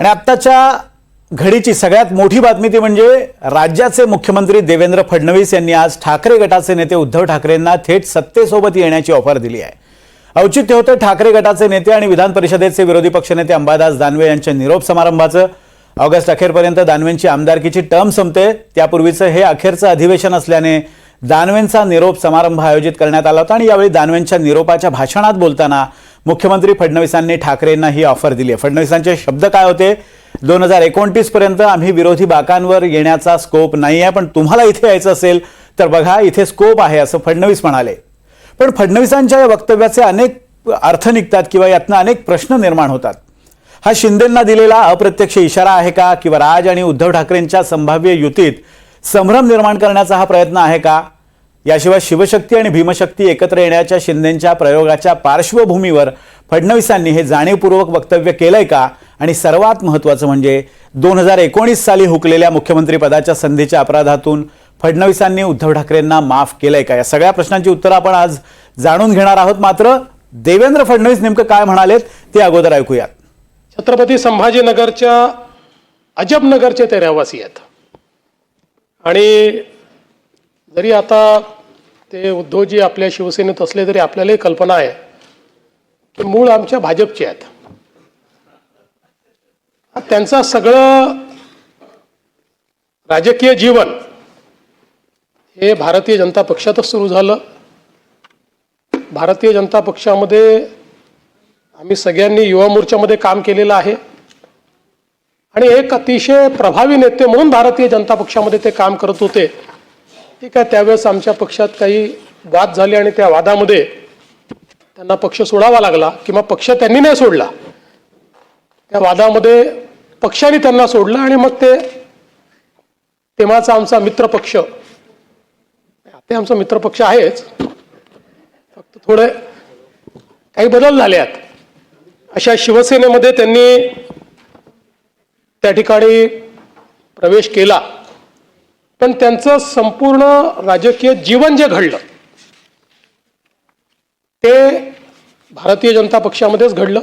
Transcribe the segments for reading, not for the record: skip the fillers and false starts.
आणि आत्ताच्या घडीची सगळ्यात मोठी बातमी ती म्हणजे राज्याचे मुख्यमंत्री देवेंद्र फडणवीस यांनी आज ठाकरे गटाचे नेते उद्धव ठाकरेंना थेट सत्तेसोबत येण्याची ऑफर दिली आहे। औचित्य होतं ठाकरे गटाचे नेते आणि विधान परिषदेचे विरोधी पक्षनेते अंबादास दानवे यांच्या निरोप समारंभाचं। ऑगस्ट अखेरपर्यंत दानवेंची आमदारकीची टर्म संपते, त्यापूर्वीचं हे अखेरचं अधिवेशन असल्याने दानवेंचा निरोप समारंभ आयोजित करण्यात आला होता आणि यावेळी दानवेंच्या निरोपाच्या भाषणात बोलताना मुख्यमंत्री फडणवीसांनी ठाकरेंना ही ऑफर दिली आहे। फडणवीसांचे शब्द काय होते? 2029 पर्यंत आम्ही विरोधी बाकांवर येण्याचा स्कोप नाही आहे, पण तुम्हाला इथे यायचं असेल तर बघा इथे स्कोप आहे असं फडणवीस म्हणाले। पण फडणवीसांच्या या वक्तव्याचे अनेक अर्थ निघतात किंवा यातनं अनेक प्रश्न निर्माण होतात। हा शिंदेंना दिलेला अप्रत्यक्ष इशारा आहे का, किंवा राज आणि उद्धव ठाकरेंच्या संभाव्य युतीत संभ्रम निर्माण करण्याचा हा प्रयत्न आहे का? याशिवाय शिवशक्ती आणि भीमशक्ती एकत्र येण्याच्या शिंदेंच्या प्रयोगाच्या पार्श्वभूमीवर फडणवीसांनी हे जाणीवपूर्वक वक्तव्य केलंय का? आणि सर्वात महत्त्वाचं म्हणजे 2019 साली हुकलेल्या मुख्यमंत्री पदाच्या संधीच्या अपराधातून फडणवीसांनी उद्धव ठाकरेंना माफ केलंय का? या सगळ्या प्रश्नांची उत्तरं आपण आज जाणून घेणार आहोत। मात्र देवेंद्र फडणवीस नेमकं काय म्हणालेत ते अगोदर ऐकूयात। छत्रपती संभाजीनगरच्या अजबनगरचे ते रहिवासी आहेत आणि जरी आता ते उद्धवजी आपल्या शिवसेनेत असले तरी आपल्यालाही कल्पना आहे की मूळ आमच्या भाजपचे आहेत। त्यांचं सगळं राजकीय जीवन हे भारतीय जनता पक्षातच सुरू झालं। भारतीय जनता पक्षामध्ये आम्ही सगळ्यांनी युवा मोर्चामध्ये काम केलेलं आहे आणि एक अतिशय प्रभावी नेते म्हणून भारतीय जनता पक्षामध्ये ते काम करत होते। ठीक आहे, त्यावेळेस आमच्या पक्षात काही वाद झाले आणि त्या वादामध्ये त्यांना पक्ष सोडावा लागला किंवा पक्ष त्यांनी नाही सोडला, त्या वादामध्ये पक्षाने त्यांना सोडलं आणि मग ते तेव्हाचा आमचा मित्रपक्ष, ते आमचा मित्रपक्ष आहेच, फक्त थोडे काही बदल झाले आहेत, अशा शिवसेनेमध्ये त्यांनी त्या ठिकाणी प्रवेश केला। पण त्यांचं संपूर्ण राजकीय जीवन जे घडलं ते भारतीय जनता पक्षामध्येच घडलं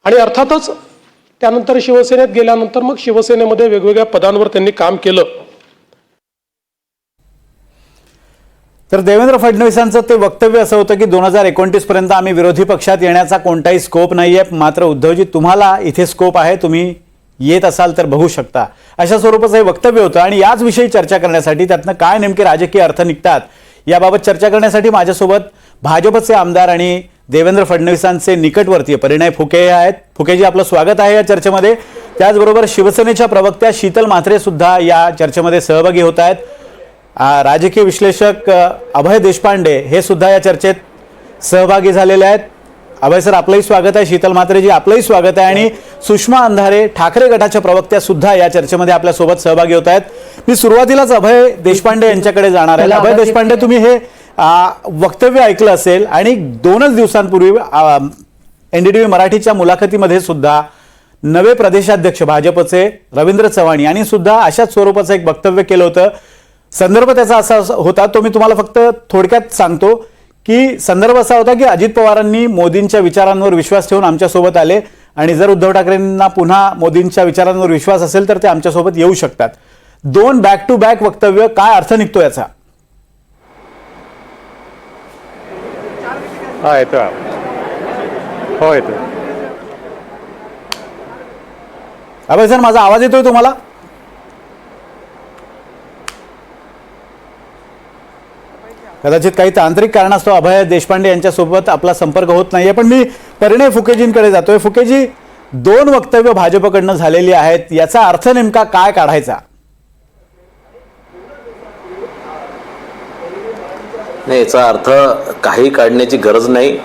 आणि अर्थातच त्यानंतर शिवसेनेत गेल्यानंतर मग शिवसेनेमध्ये वेगवेगळ्या पदांवर त्यांनी काम केलं। तर देवेंद्र फडणवीसांचं ते वक्तव्य असं होतं की 2029 पर्यंत आम्ही विरोधी पक्षात येण्याचा कोणताही स्कोप नाहीये, मात्र उद्धवजी तुम्हाला इथे स्कोप आहे, तुम्ही येत असाल तर बघू शकता, अशा स्वरूपाचं हे वक्तव्य होतं। आणि याच विषयी चर्चा करण्यासाठी त्यातनं काय नेमके राजकीय अर्थ निघतात याबाबत चर्चा करण्यासाठी माझ्यासोबत भाजपचे आमदार आणि देवेंद्र फडणवीसांचे निकटवर्तीय परिणय फुके आहेत। फुकेजी, आपलं स्वागत आहे या चर्चेमध्ये। त्याचबरोबर शिवसेनेच्या प्रवक्त्या शीतल म्हात्रे सुद्धा या चर्चेमध्ये सहभागी होत आहेत। राजकीय विश्लेषक अभय देशपांडे हे सुद्धा या चर्चेत सहभागी झालेले आहेत। अभय सर, आपलंही स्वागत आहे। शीतल म्हात्रेजी, आपलंही स्वागत आहे। आणि सुषमा अंधारे ठाकरे गटाच्या प्रवक्त्या सुद्धा या चर्चेमध्ये आपल्या सोबत सहभागी होत आहेत। मी सुरुवातीलाच अभय देशपांडे यांच्याकडे जाणार आहे। अभय देशपांडे, तुम्ही हे वक्तव्य ऐकलं असेल आणि 2च दिवसांपूर्वी NDTV मराठीच्या मुलाखतीमध्ये सुद्धा नवे प्रदेशाध्यक्ष भाजपचे रवींद्र चव्हाण यांनी सुद्धा अशाच स्वरूपाचं एक वक्तव्य केलं होतं। संदर्भ त्याचा असा होता, तो मी तुम्हाला फक्त थोडक्यात सांगतो की संदर्भ असा होता की अजित पवारांनी मोदींच्या विचारांवर विश्वास ठेवून आमच्यासोबत आले आणि जर उद्धव ठाकरेंना पुन्हा मोदींच्या विचारांवर विश्वास असेल तर ते आमच्यासोबत येऊ शकतात। 2 बॅक टू बॅक वक्तव्य, काय अर्थ निघतो याचा? हा, येतो हो येतो। अभय सर, माझा आवाज येतोय तुम्हाला? कदाचित काही तांत्रिक कारणास्तव अभय देशपांडे यांच्यासोबत आपला संपर्क होत नाहीये, पण मी परिणय फुकेजींकडे जातोय। फुकेजी, 2 वक्तव्य भाजपकडनं झालेली आहेत, याचा अर्थ नेमका काय काढायचा? नाही, याचा अर्थ काही काढण्याची गरज नाही।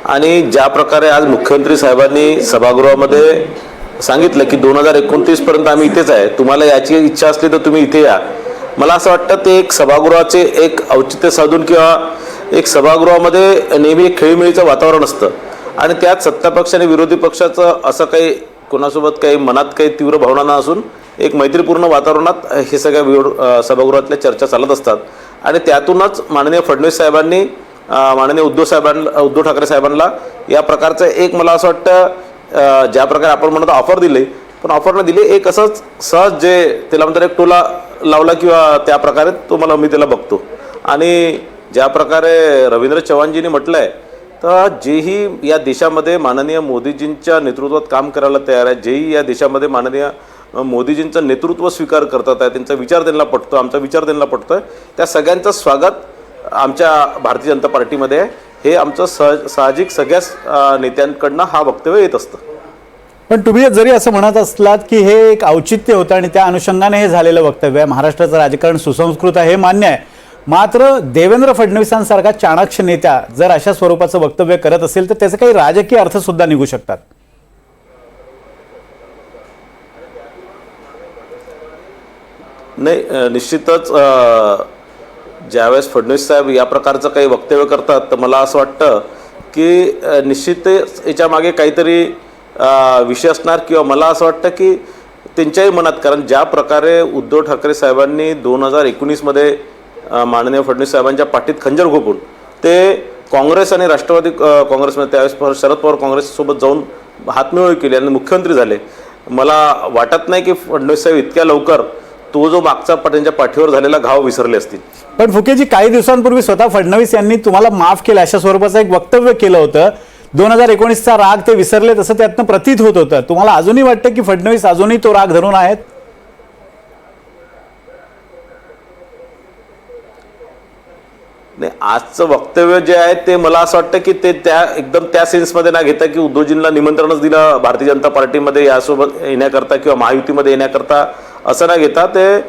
आणि ज्या प्रकारे आज मुख्यमंत्री साहेबांनी सभागृहामध्ये सांगितलं की 2029 पर्यंत आम्ही इथेच आहे, तुम्हाला याची इच्छा असली तर तुम्ही इथे या, मला असं वाटतं ते एक सभागृहाचे एक औचित्य साधून किंवा एक सभागृहामध्ये नेहमी एक खेळीमेळीचं वातावरण असतं आणि त्यात सत्तापक्ष आणि विरोधी पक्षाचं असं काही कोणासोबत काही मनात काही तीव्र भावना न असून एक मैत्रीपूर्ण वातावरणात हे सगळ्या सभागृहातल्या चर्चा चालत असतात आणि त्यातूनच माननीय फडणवीस साहेबांनी माननीय उद्धव ठाकरे साहेबांना या प्रकारचं एक मला असं वाटतं ज्या प्रकारे आपण म्हणतो ऑफर दिली, पण ऑफर न दिली एक असंच सहज जे त्याला म्हणतात एक टोला लावला किंवा त्या प्रकारे मी त्याला बघतो. आणि ज्या प्रकारे रवींद्र चव्हाणजींनी म्हटलं आहे, तर जेही या देशामध्ये माननीय मोदीजींच्या नेतृत्वात काम करायला तयार आहे, जेही या देशामध्ये माननीय मोदीजींचं नेतृत्व स्वीकार करतात आहे, त्यांचा विचार त्यांना पटतो, आमचा विचार त्यांना पटतो आहे, त्या सगळ्यांचं स्वागत आमच्या भारतीय जनता पार्टीमध्ये आहे. हे आमचं साहजिक सगळ्याच नेत्यांकडनं हा वक्तव्य येत असतं. पण तुम्ही जरी असं म्हणत असलात की हे एक औचित्य होतं आणि त्या अनुषंगाने हे झालेलं वक्तव्य आहे, महाराष्ट्राचं राजकारण सुसंस्कृत आहे हे मान्य आहे, मात्र देवेंद्र फडणवीसांसारखा चाणाक्ष नेत्या जर अशा स्वरूपाचं वक्तव्य करत असेल तर त्याचे काही राजकीय अर्थ सुद्धा निघू शकतात. नाही, निश्चितच ज्यावेळेस फडणवीस साहेब या प्रकारचं काही वक्तव्य करतात तर मला असं वाटतं की निश्चितच याच्या मागे काहीतरी विषय असणार, किंवा मला असं वाटतं की त्यांच्याही मनात, कारण ज्या प्रकारे उद्धव ठाकरे साहेबांनी 2019मध्ये माननीय फडणवीस साहेबांच्या पाठीत खंजर घोपून ते काँग्रेस आणि राष्ट्रवादी काँग्रेसमध्ये त्यावेळेस शरद पवार काँग्रेससोबत जाऊन हातमिळवणी केली आणि मुख्यमंत्री झाले. मला वाटत नाही की फडणवीस साहेब इतक्या लवकर तो जो मागचा त्यांच्या पाठीवर झालेला घाव विसरले असतील. पण फुकेजी, काही दिवसांपूर्वी स्वतः फडणवीस यांनी तुम्हाला माफ केलं अशा स्वरूपाचं एक वक्तव्य केलं होतं. 2019चा राग ते विसरले तसं त्यातनं प्रतीत होत होतं. तुम्हाला अजूनही वाटतं की फडणवीस अजूनही तो राग धरून आहेत? नाही, आजचं वक्तव्य जे आहे ते मला असं वाटतं की ते एकदम त्या सेन्समध्ये ना घेता की उद्धवजींना निमंत्रणच दिलं भारतीय जनता पार्टीमध्ये यासोबत येण्याकरता किंवा महायुतीमध्ये येण्याकरता असं ना घेता, ते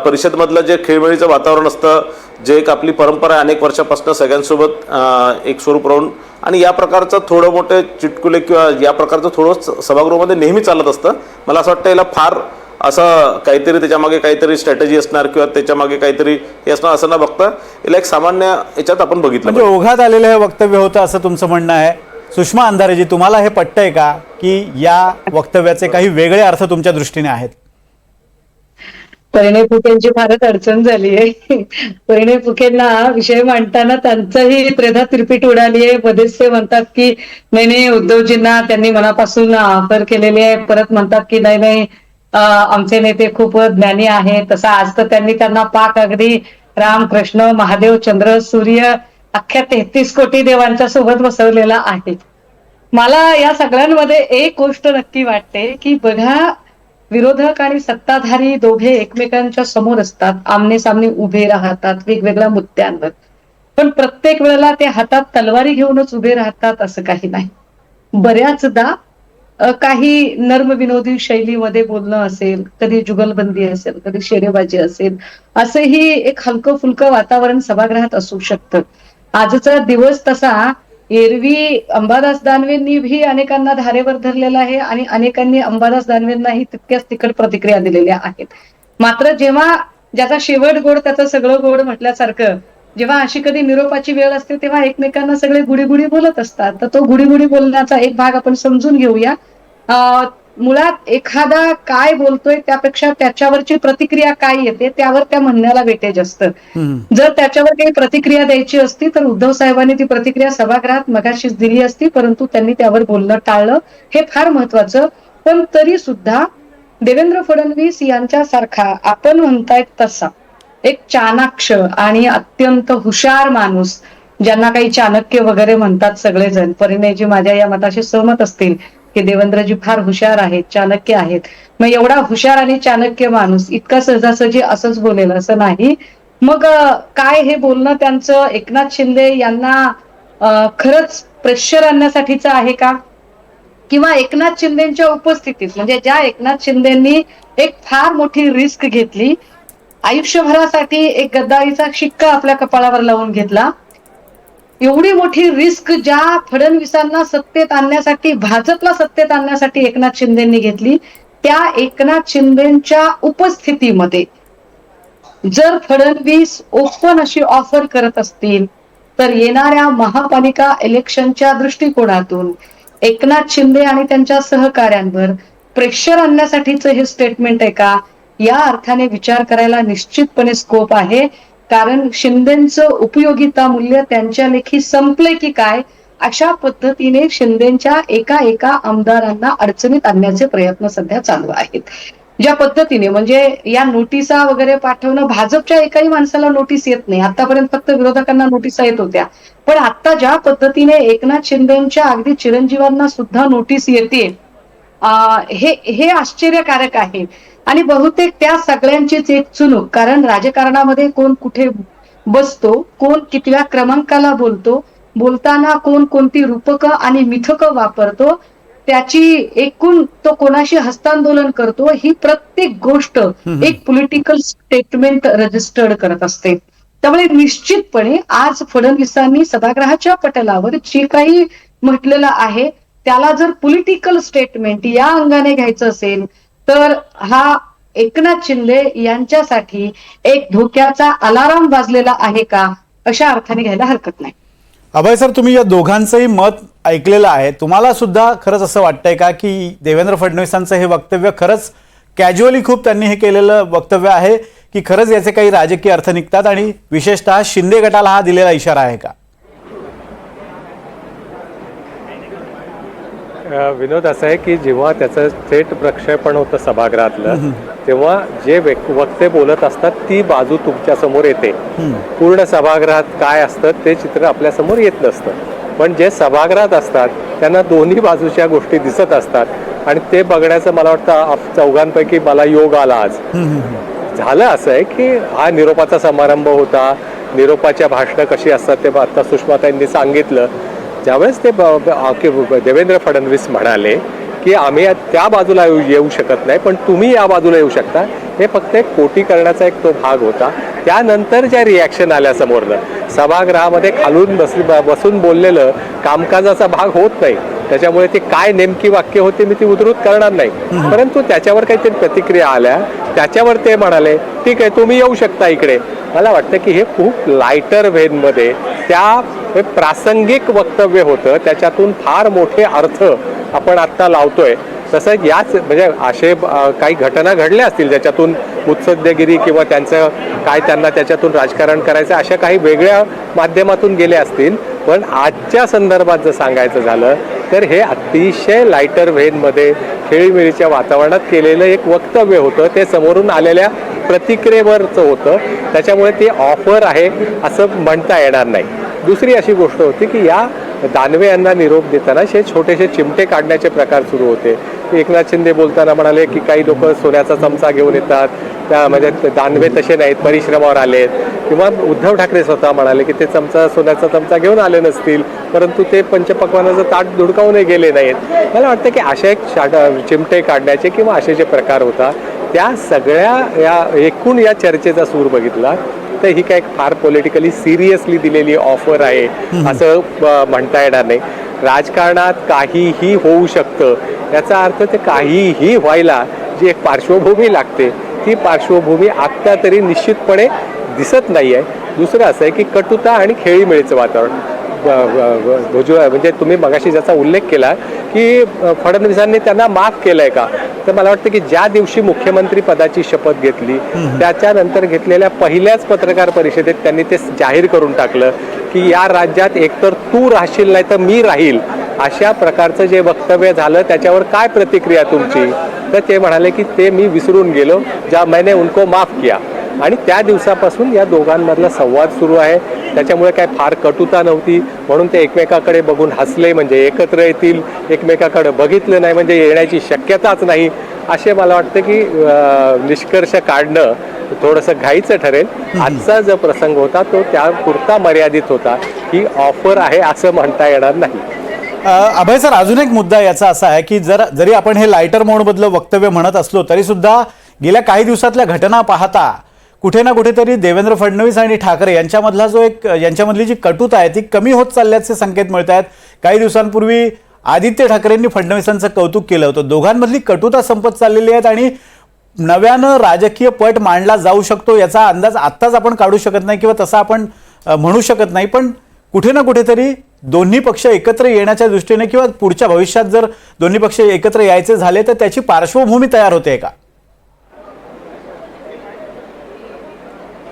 परिषदमधलं जे खेळमेळीचं वातावरण असतं, जे एक आपली परंपरा आहे अनेक वर्षापासून सगळ्यांसोबत एक स्वरूप राहून, आणि या प्रकारचं थोडं मोठे चिटकुले किंवा या प्रकारचं थोडं सभागृहामध्ये नेहमी चालत असतं. मला असं वाटतं याला फार असं काहीतरी त्याच्यामागे काहीतरी स्ट्रॅटेजी असणार किंवा त्याच्यामागे काहीतरी हे असणार असं न बघता याला एक सामान्य याच्यात आपण बघितलं. म्हणजे ओघात आलेलं हे वक्तव्य होतं असं तुमचं म्हणणं आहे. सुषमा अंधारेजी, तुम्हाला हे पटतंय का की या वक्तव्याचे काही वेगळे अर्थ तुमच्या दृष्टीने आहेत? परिणय फुकेंची फारच अडचण झाली आहे. परिणय फुकेंना विषय मांडताना त्यांचंही त्रेधा तिरपीट उडाली आहे. मध्येच ते म्हणतात की नाही उद्धवजींना त्यांनी मनापासून ऑफर केलेली आहे, परत म्हणतात की नाही आमचे नेते खूप ज्ञानी आहेत. तसा आज तर त्यांना पाक अगदी राम कृष्ण महादेव चंद्र सूर्य अख्ख्या 33 कोटी देवांच्या सोबत बसवलेला आहे. मला या सगळ्यांमध्ये एक गोष्ट नक्की वाटते की बघा, विरोधक आणि सत्ताधारी दोघे एकमेकांच्या समोर असतात, आमने सामने उभे राहतात वेगवेगळ्या मुद्द्यांवर, पण प्रत्येक वेळेला ते हातात तलवारी घेऊनच उभे राहतात असं काही नाही. बऱ्याचदा काही नर्म विनोदी शैलीमध्ये बोलणं असेल, कधी जुगलबंदी असेल, कधी शेरेबाजी असेल, असंही एक हलकं फुलकं वातावरण सभागृहात असू शकतं. आजचा दिवस तसा, एरवी अंबादास दानवेंनी भी अनेकांना धारेवर धरलेला आहे आणि अनेकांनी अंबादास दानवेंनाही तितक्याच तिखट प्रतिक्रिया दिलेल्या आहेत. मात्र जेव्हा ज्याचा शेवट गोड त्याचं सगळं गोड म्हटल्यासारखं, जेव्हा अशी कधी निरोपाची वेळ असते तेव्हा एकमेकांना सगळे गुढी बोलत असतात. तर तो गुढी बोलण्याचा एक भाग आपण समजून घेऊया. मुळात एखादा काय बोलतोय त्यापेक्षा त्याच्यावरची प्रतिक्रिया काय येते त्यावर त्या म्हणण्याला वेटेज असतं. जर त्याच्यावर काही प्रतिक्रिया द्यायची असती तर उद्धव साहेबांनी ती प्रतिक्रिया सभागृहात मगाशीच दिली असती, परंतु त्यांनी त्यावर बोलणं टाळलं, हे फार महत्वाचं. पण तरी सुद्धा देवेंद्र फडणवीस यांच्यासारखा आपण म्हणतायत तसा एक चाणाक्ष आणि अत्यंत हुशार माणूस, ज्यांना काही चाणक्य वगैरे म्हणतात सगळेजण, परिणयजी माझ्या या मताशी सहमत असतील की देवेंद्रजी फार हुशार आहेत, चाणक्य आहेत. मग एवढा हुशार आणि चाणक्य माणूस इतका सहजासहजी असंच बोलेल असं नाही. मग काय हे बोलणं त्यांचं एकनाथ शिंदे यांना खरंच प्रेशर आणण्यासाठीचं आहे का? किंवा एकनाथ शिंदेच्या उपस्थितीत, म्हणजे ज्या एकनाथ शिंदेंनी एक फार मोठी रिस्क घेतली, आयुष्यभरासाठी एक गद्दारीचा शिक्का आपल्या कपाळावर लावून घेतला, एवढी मोठी रिस्क ज्या फडणवीसांना सत्तेत आणण्यासाठी, भाजपला सत्तेत आणण्यासाठी एकनाथ शिंदेंनी घेतली, त्या एकनाथ शिंदेच्या उपस्थितीमध्ये जर फडणवीस ओपन अशी ऑफर करत असतील तर येणाऱ्या महापालिका इलेक्शनच्या दृष्टिकोनातून एकनाथ शिंदे आणि त्यांच्या सहकाऱ्यांवर प्रेशर आणण्यासाठीचं हे स्टेटमेंट आहे का, या अर्थाने विचार करायला निश्चितपणे स्कोप आहे. कारण शिंदेचं उपयोगिता मूल्य त्यांच्या लेखी संपले की काय अशा पद्धतीने शिंदेच्या एका एका आमदारांना अडचणीत आणण्याचे प्रयत्न सध्या चालू आहेत. ज्या पद्धतीने म्हणजे या नोटिसा वगैरे पाठवणं, भाजपच्या एकाही माणसाला नोटीस येत नाही. आतापर्यंत फक्त विरोधकांना नोटिसा येत होत्या, पण आता ज्या पद्धतीने एकनाथ शिंदेच्या अगदी चिरंजीवांना सुद्धा नोटीस येते, हे आश्चर्यकारक आहे. आणि बहुतेक त्या सगळ्यांचीच एक चुणूक, कारण राजकारणामध्ये कोण कुठे बसतो, कोण कितव्या क्रमांकाला बोलतो, बोलताना कोण कोणती रूपकं आणि मिथकं वापरतो, त्याची एकूण तो कोणाशी हस्तांदोलन करतो, ही प्रत्येक गोष्ट एक पॉलिटिकल स्टेटमेंट रजिस्टर्ड करत असते. त्यामुळे निश्चितपणे आज फडणवीसांनी सभागृहाच्या पटलावर जे काही म्हटलेलं आहे त्याला जर पॉलिटिकल स्टेटमेंट या अंगाने घ्यायचं असेल तर हा एकनाथ शिंदे यांच्यासाठी एक धोक्याचा अलार्म वाजलेला आहे का, अशा अर्थाने घ्यायला हरकत नाही. अभय सर, तुम्ही या दोघांचंही मत ऐकलेलं आहे. तुम्हाला सुद्धा खरंच असं वाटतंय का की देवेंद्र फडणवीसांचं हे वक्तव्य खरंच कॅज्युअली खूप त्यांनी हे केलेलं वक्तव्य आहे, की खरंच याचे काही राजकीय अर्थ निघतात आणि विशेषतः शिंदे गटाला हा दिलेला इशारा आहे का? विनोद असा आहे की जेव्हा त्याचं थेट प्रक्षेपण होतं सभागृहातलं, तेव्हा जे वक्ते बोलत असतात ती बाजू तुमच्या समोर येते. पूर्ण सभागृहात काय असतं ते चित्र आपल्या समोर येत नसतं, पण जे सभागृहात असतात त्यांना दोन्ही बाजूच्या गोष्टी दिसत असतात आणि ते बघण्याचं मला वाटतं चौघांपैकी मला योग आला आज. झालं असं आहे की हा निरोपाचा समारंभ होता, निरोपाच्या भाषणं कशी असतात ते आता सुषमाताईंनी सांगितलं. ज्यावेळेस ते देवेंद्र फडणवीस म्हणाले की आम्ही त्या बाजूला येऊ शकत नाही पण तुम्ही या बाजूला येऊ शकता, हे फक्त एक कोटी करण्याचा एक तो भाग होता. त्यानंतर ज्या रिॲक्शन आल्या समोरनं, सभागृहामध्ये खालून बसून बोललेलं कामकाजाचा भाग होत नाही, त्याच्यामुळे ती काय नेमकी वाक्य होती मी ती उद्धृत करणार नाही, परंतु त्याच्यावर काहीतरी प्रतिक्रिया आल्या, त्याच्यावर ते म्हणाले ठीक आहे तुम्ही येऊ शकता इकडे. मला वाटतं की हे खूप लायटर व्हेनमध्ये त्या प्रासंगिक वक्तव्य होतं, त्याच्यातून फार मोठे अर्थ आपण आत्ता लावतोय. तसंच याच म्हणजे असे काही घटना घडल्या असतील ज्याच्यातून मुत्सद्देगिरी किंवा त्यांचं काय त्यांना त्याच्यातून राजकारण करायचं अशा काही वेगळ्या माध्यमातून गेले असतील, पण आजच्या संदर्भात जर सांगायचं झालं तर हे अतिशय लायटर व्हेनमध्ये खेळीमेळीच्या वातावरणात केलेलं एक वक्तव्य होतं. ते समोरून आलेल्या प्रतिक्रियेवरचं होतं, त्याच्यामुळे ती ऑफर आहे असं म्हणता येणार नाही. दुसरी अशी गोष्ट होती की या दानवे यांना निरोप देताना हे छोटेसे चिमटे काढण्याचे प्रकार सुरू होते. एकनाथ शिंदे बोलताना म्हणाले की काही लोक सोन्याचा चमचा घेऊन येतात, त्या म्हणजे दानवे तसे नाहीत, परिश्रमावर आलेत. किंवा उद्धव ठाकरे स्वतः म्हणाले की ते सोन्याचा चमचा घेऊन आले नसतील, परंतु ते पंचपक्वानाचं ताट धुडकावूनही गेले नाहीत. मला वाटतं की अशा एक चिमटे काढण्याचे किंवा असे जे प्रकार होता त्या सगळ्या या एकूण या चर्चेचा सूर बघितला तर ही काय फार पॉलिटिकली सिरियसली दिलेली ऑफर आहे असं म्हणता येणार नाही. राजकारणात काहीही होऊ शकतं, याचा अर्थ ते काहीही व्हायला जी एक पार्श्वभूमी लागते ती पार्श्वभूमी आत्ता तरी निश्चितपणे दिसत नाही आहे. दुसरं असं आहे की कटुता आणि खेळीमेळीचं वातावरण म्हणजे तुम्ही मगाशी ज्याचा उल्लेख केला की फडणवीसांनी त्यांना माफ केलंय का, तर मला वाटतं की ज्या दिवशी मुख्यमंत्री पदाची शपथ घेतली त्याच्यानंतर घेतलेल्या पहिल्याच पत्रकार परिषदेत त्यांनी ते जाहीर करून टाकलं की या राज्यात एकतर तू राहशील नाही तर मी राहील. अशा प्रकारचं जे वक्तव्य झालं त्याच्यावर काय प्रतिक्रिया तुमची, तर ते म्हणाले की ते मी विसरून गेलो, ज्या मैंने उनको माफ किया. आणि त्या दिवसापासून या दोघांमधला संवाद सुरू आहे. त्याच्यामुळे काय फार कटुता नव्हती, म्हणून ते एकमेकाकडे बघून हसले म्हणजे एकत्र येतील, एकमेकाकडे बघितलं नाही म्हणजे येण्याची शक्यताच नाही, असे मला वाटतं की निष्कर्ष काढणं थोडंसं घाईचं ठरेल. आजचा जो प्रसंग होता तो त्यापुरता मर्यादित होता, ही ऑफर आहे असं म्हणता येणार नाही. अभय सर, अजून एक मुद्दा याचा असा आहे की जरी आपण हे लायटर मोडमधलं वक्तव्य म्हणत असलो तरी सुद्धा गेल्या काही दिवसातल्या घटना पाहता कुठे ना कुठेतरी देवेंद्र फडणवीस आणि ठाकरे यांच्यामधली जी कटुता आहे ती कमी होत चालल्याचे संकेत मिळत आहेत. काही दिवसांपूर्वी आदित्य ठाकरेंनी फडणवीसांचं कौतुक केलं होतं. दोघांमधली कटुता संपत चाललेली आहे आणि नव्यानं राजकीय पट मांडला जाऊ शकतो याचा अंदाज आत्ताच आपण काढू शकत नाही किंवा तसा आपण म्हणू शकत नाही, पण कुठे ना कुठेतरी दोन्ही पक्ष एकत्र येण्याच्या दृष्टीने किंवा पुढच्या भविष्यात जर दोन्ही पक्ष एकत्र यायचे झाले तर त्याची पार्श्वभूमी तयार होते का?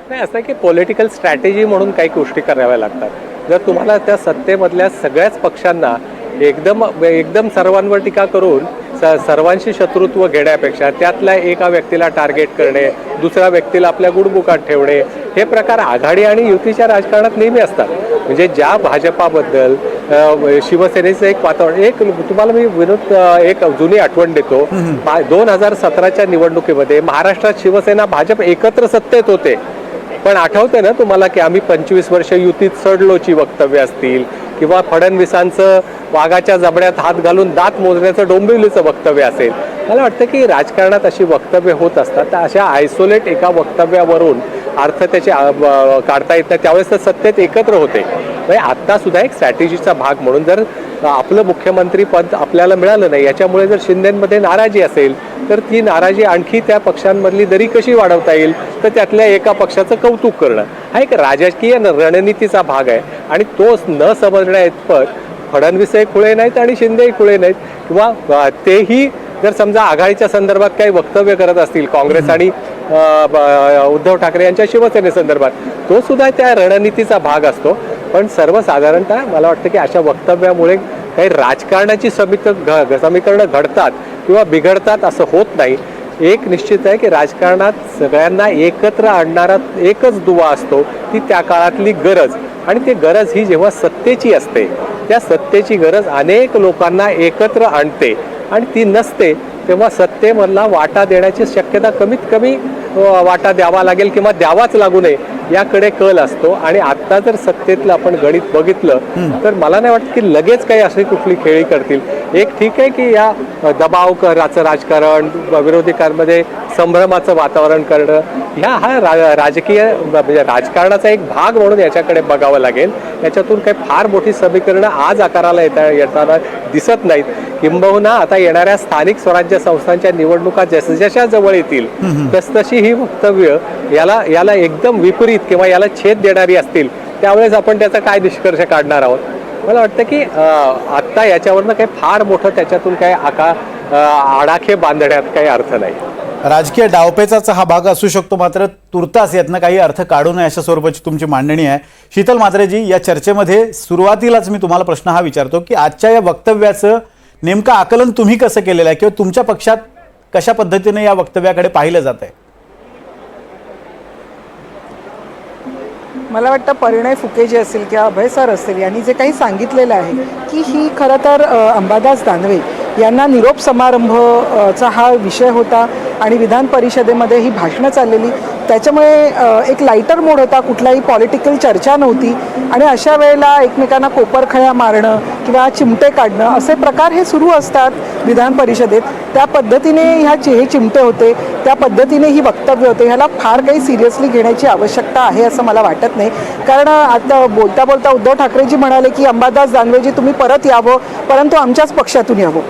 नाही, असं की पॉलिटिकल स्ट्रॅटेजी म्हणून काही गोष्टी कराव्या लागतात. जर तुम्हाला त्या सत्तेमधल्या सगळ्याच पक्षांना एकदम सर्वांवर टीका करून सर्वांशी शत्रुत्व घेण्यापेक्षा त्यातल्या एका व्यक्तीला टार्गेट करणे, दुसऱ्या व्यक्तीला आपल्या गुडबुकात ठेवणे, हे प्रकार आघाडी आणि युतीच्या राजकारणात नेहमी असतात. म्हणजे ज्या भाजपाबद्दल शिवसेनेचं एक वातावरण, तुम्हाला मी एक जुनी आठवण देतो. 2017च्या निवडणुकीमध्ये महाराष्ट्रात शिवसेना भाजप एकत्र सत्तेत होते, पण आठवते ना तुम्हाला की आम्ही 25 वर्ष युतीत सडलोची वक्तव्य असतील किंवा फडणवीसांचं वाघाच्या जबड्यात हात घालून दात मोजण्याचं डोंबिवलीचं वक्तव्य असेल. मला वाटतं की राजकारणात अशी वक्तव्य होत असतात, तर अशा आयसोलेट एका वक्तव्यावरून अर्थ त्याचे काढता येत नाही. त्यावेळेस तर सत्तेत एकत्र होते. म्हणजे आत्ता सुद्धा एक स्ट्रॅटेजीचा भाग म्हणून जर आपलं मुख्यमंत्री पद आपल्याला मिळालं नाही, याच्यामुळे जर शिंदेमध्ये नाराजी असेल तर ती नाराजी आणखी त्या पक्षांमधली दरी कशी वाढवता येईल, तर त्यातल्या एका पक्षाचं कौतुक करणं हा एक राजकीय रणनीतीचा भाग आहे. आणि तो न समजण्याइतपत फडणवीसही खुळे नाहीत आणि शिंदेही खुळे नाहीत, किंवा तेही जर समजा आघाडीच्या संदर्भात काही वक्तव्य करत असतील काँग्रेस आणि उद्धव ठाकरे यांच्या शिवसेनेसंदर्भात, तो सुद्धा त्या रणनीतीचा भाग असतो. पण सर्वसाधारणतः मला वाटतं की अशा वक्तव्यामुळे काही राजकारणाची समीकरणं घडतात किंवा बिघडतात असं होत नाही. एक निश्चित आहे की राजकारणात सगळ्यांना एकत्र आणणारा एकच दुवा असतो, ती त्या काळातली गरज. आणि ती गरज ही जेव्हा सत्तेची असते, त्या सत्तेची गरज अनेक लोकांना एकत्र आणते, आणि ती नसते तेव्हा सत्तेमधला वाटा देण्याची शक्यता कमीत कमी वाटा द्यावा लागेल किंवा द्यावाच लागू नये याकडे कल असतो. आणि आता जर सत्तेतलं आपण गणित बघितलं तर मला नाही वाटत की लगेच काही अशी कुठली खेळी करतील. एक ठीक आहे की या दबावाचं राजकारण, विरोधकांमध्ये संभ्रमाचं वातावरण करणं, हा राजकीय म्हणजे राजकारणाचा एक भाग म्हणून याच्याकडे बघावं लागेल. याच्यातून काही फार मोठी समीकरणं आज आकाराला येताना दिसत नाहीत. किंबहुना आता येणाऱ्या स्थानिक स्वराज्य संस्थांच्या निवडणुका जसजशा जवळ येतील तसतशी ही वक्तव्य याला एकदम विपरीत किंवा याला छेद देणारी असतील, त्यावेळेस आपण त्याचा काय निष्कर्ष काढणार आहोत. मला वाटतं की आत्ता याच्यावरनं काही फार मोठं त्याच्यातून काही आडाखे बांधण्यात काही अर्थ नाही. राजकीय डावपेचाचा हा भाग असू शकतो, मात्र तुर्तास यातनं काही अर्थ काढू नये अशा स्वरूपाची तुमची मांडणी आहे. शीतल म्हात्रेजी, या चर्चेमध्ये सुरुवातीलाच मी तुम्हाला प्रश्न हा विचारतो की आजच्या या वक्तव्याचं नेमकं आकलन तुम्ही कसं केलेलं आहे किंवा तुमच्या पक्षात कशा पद्धतीने या वक्तव्याकडे पाहिलं जात आहे? मला वाटतं परिणय फुके जे असतील किंवा अभय सर असतील यांनी जे काही सांगितलेलं आहे की ही खरं तर अंबादास दानवे यांना निरोप समारंभचा हा विषय होता आणि विधान परिषदेमध्ये ही भाषणं चाललेली, त्याच्यामुळे एक लाईटर मोड होता, कुठलाही पॉलिटिकल चर्चा नव्हती. आणि अशा वेळेला एकमेकांना कोपरखळ्या मारणं किंवा चिमटे काढणं असे प्रकार हे सुरू असतात विधान परिषदेत. त्या पद्धतीने हे चिमटे होते, त्या पद्धतीने ही वक्तव्य होते. ह्याला फार काही सिरियसली घेण्याची आवश्यकता आहे असं मला वाटत नाही. कारण आता बोलता बोलता उद्धव ठाकरेजी म्हणाले की अंबादास दानवेजी तुम्ही परत यावं, परंतु आमच्याच पक्षातून यावं.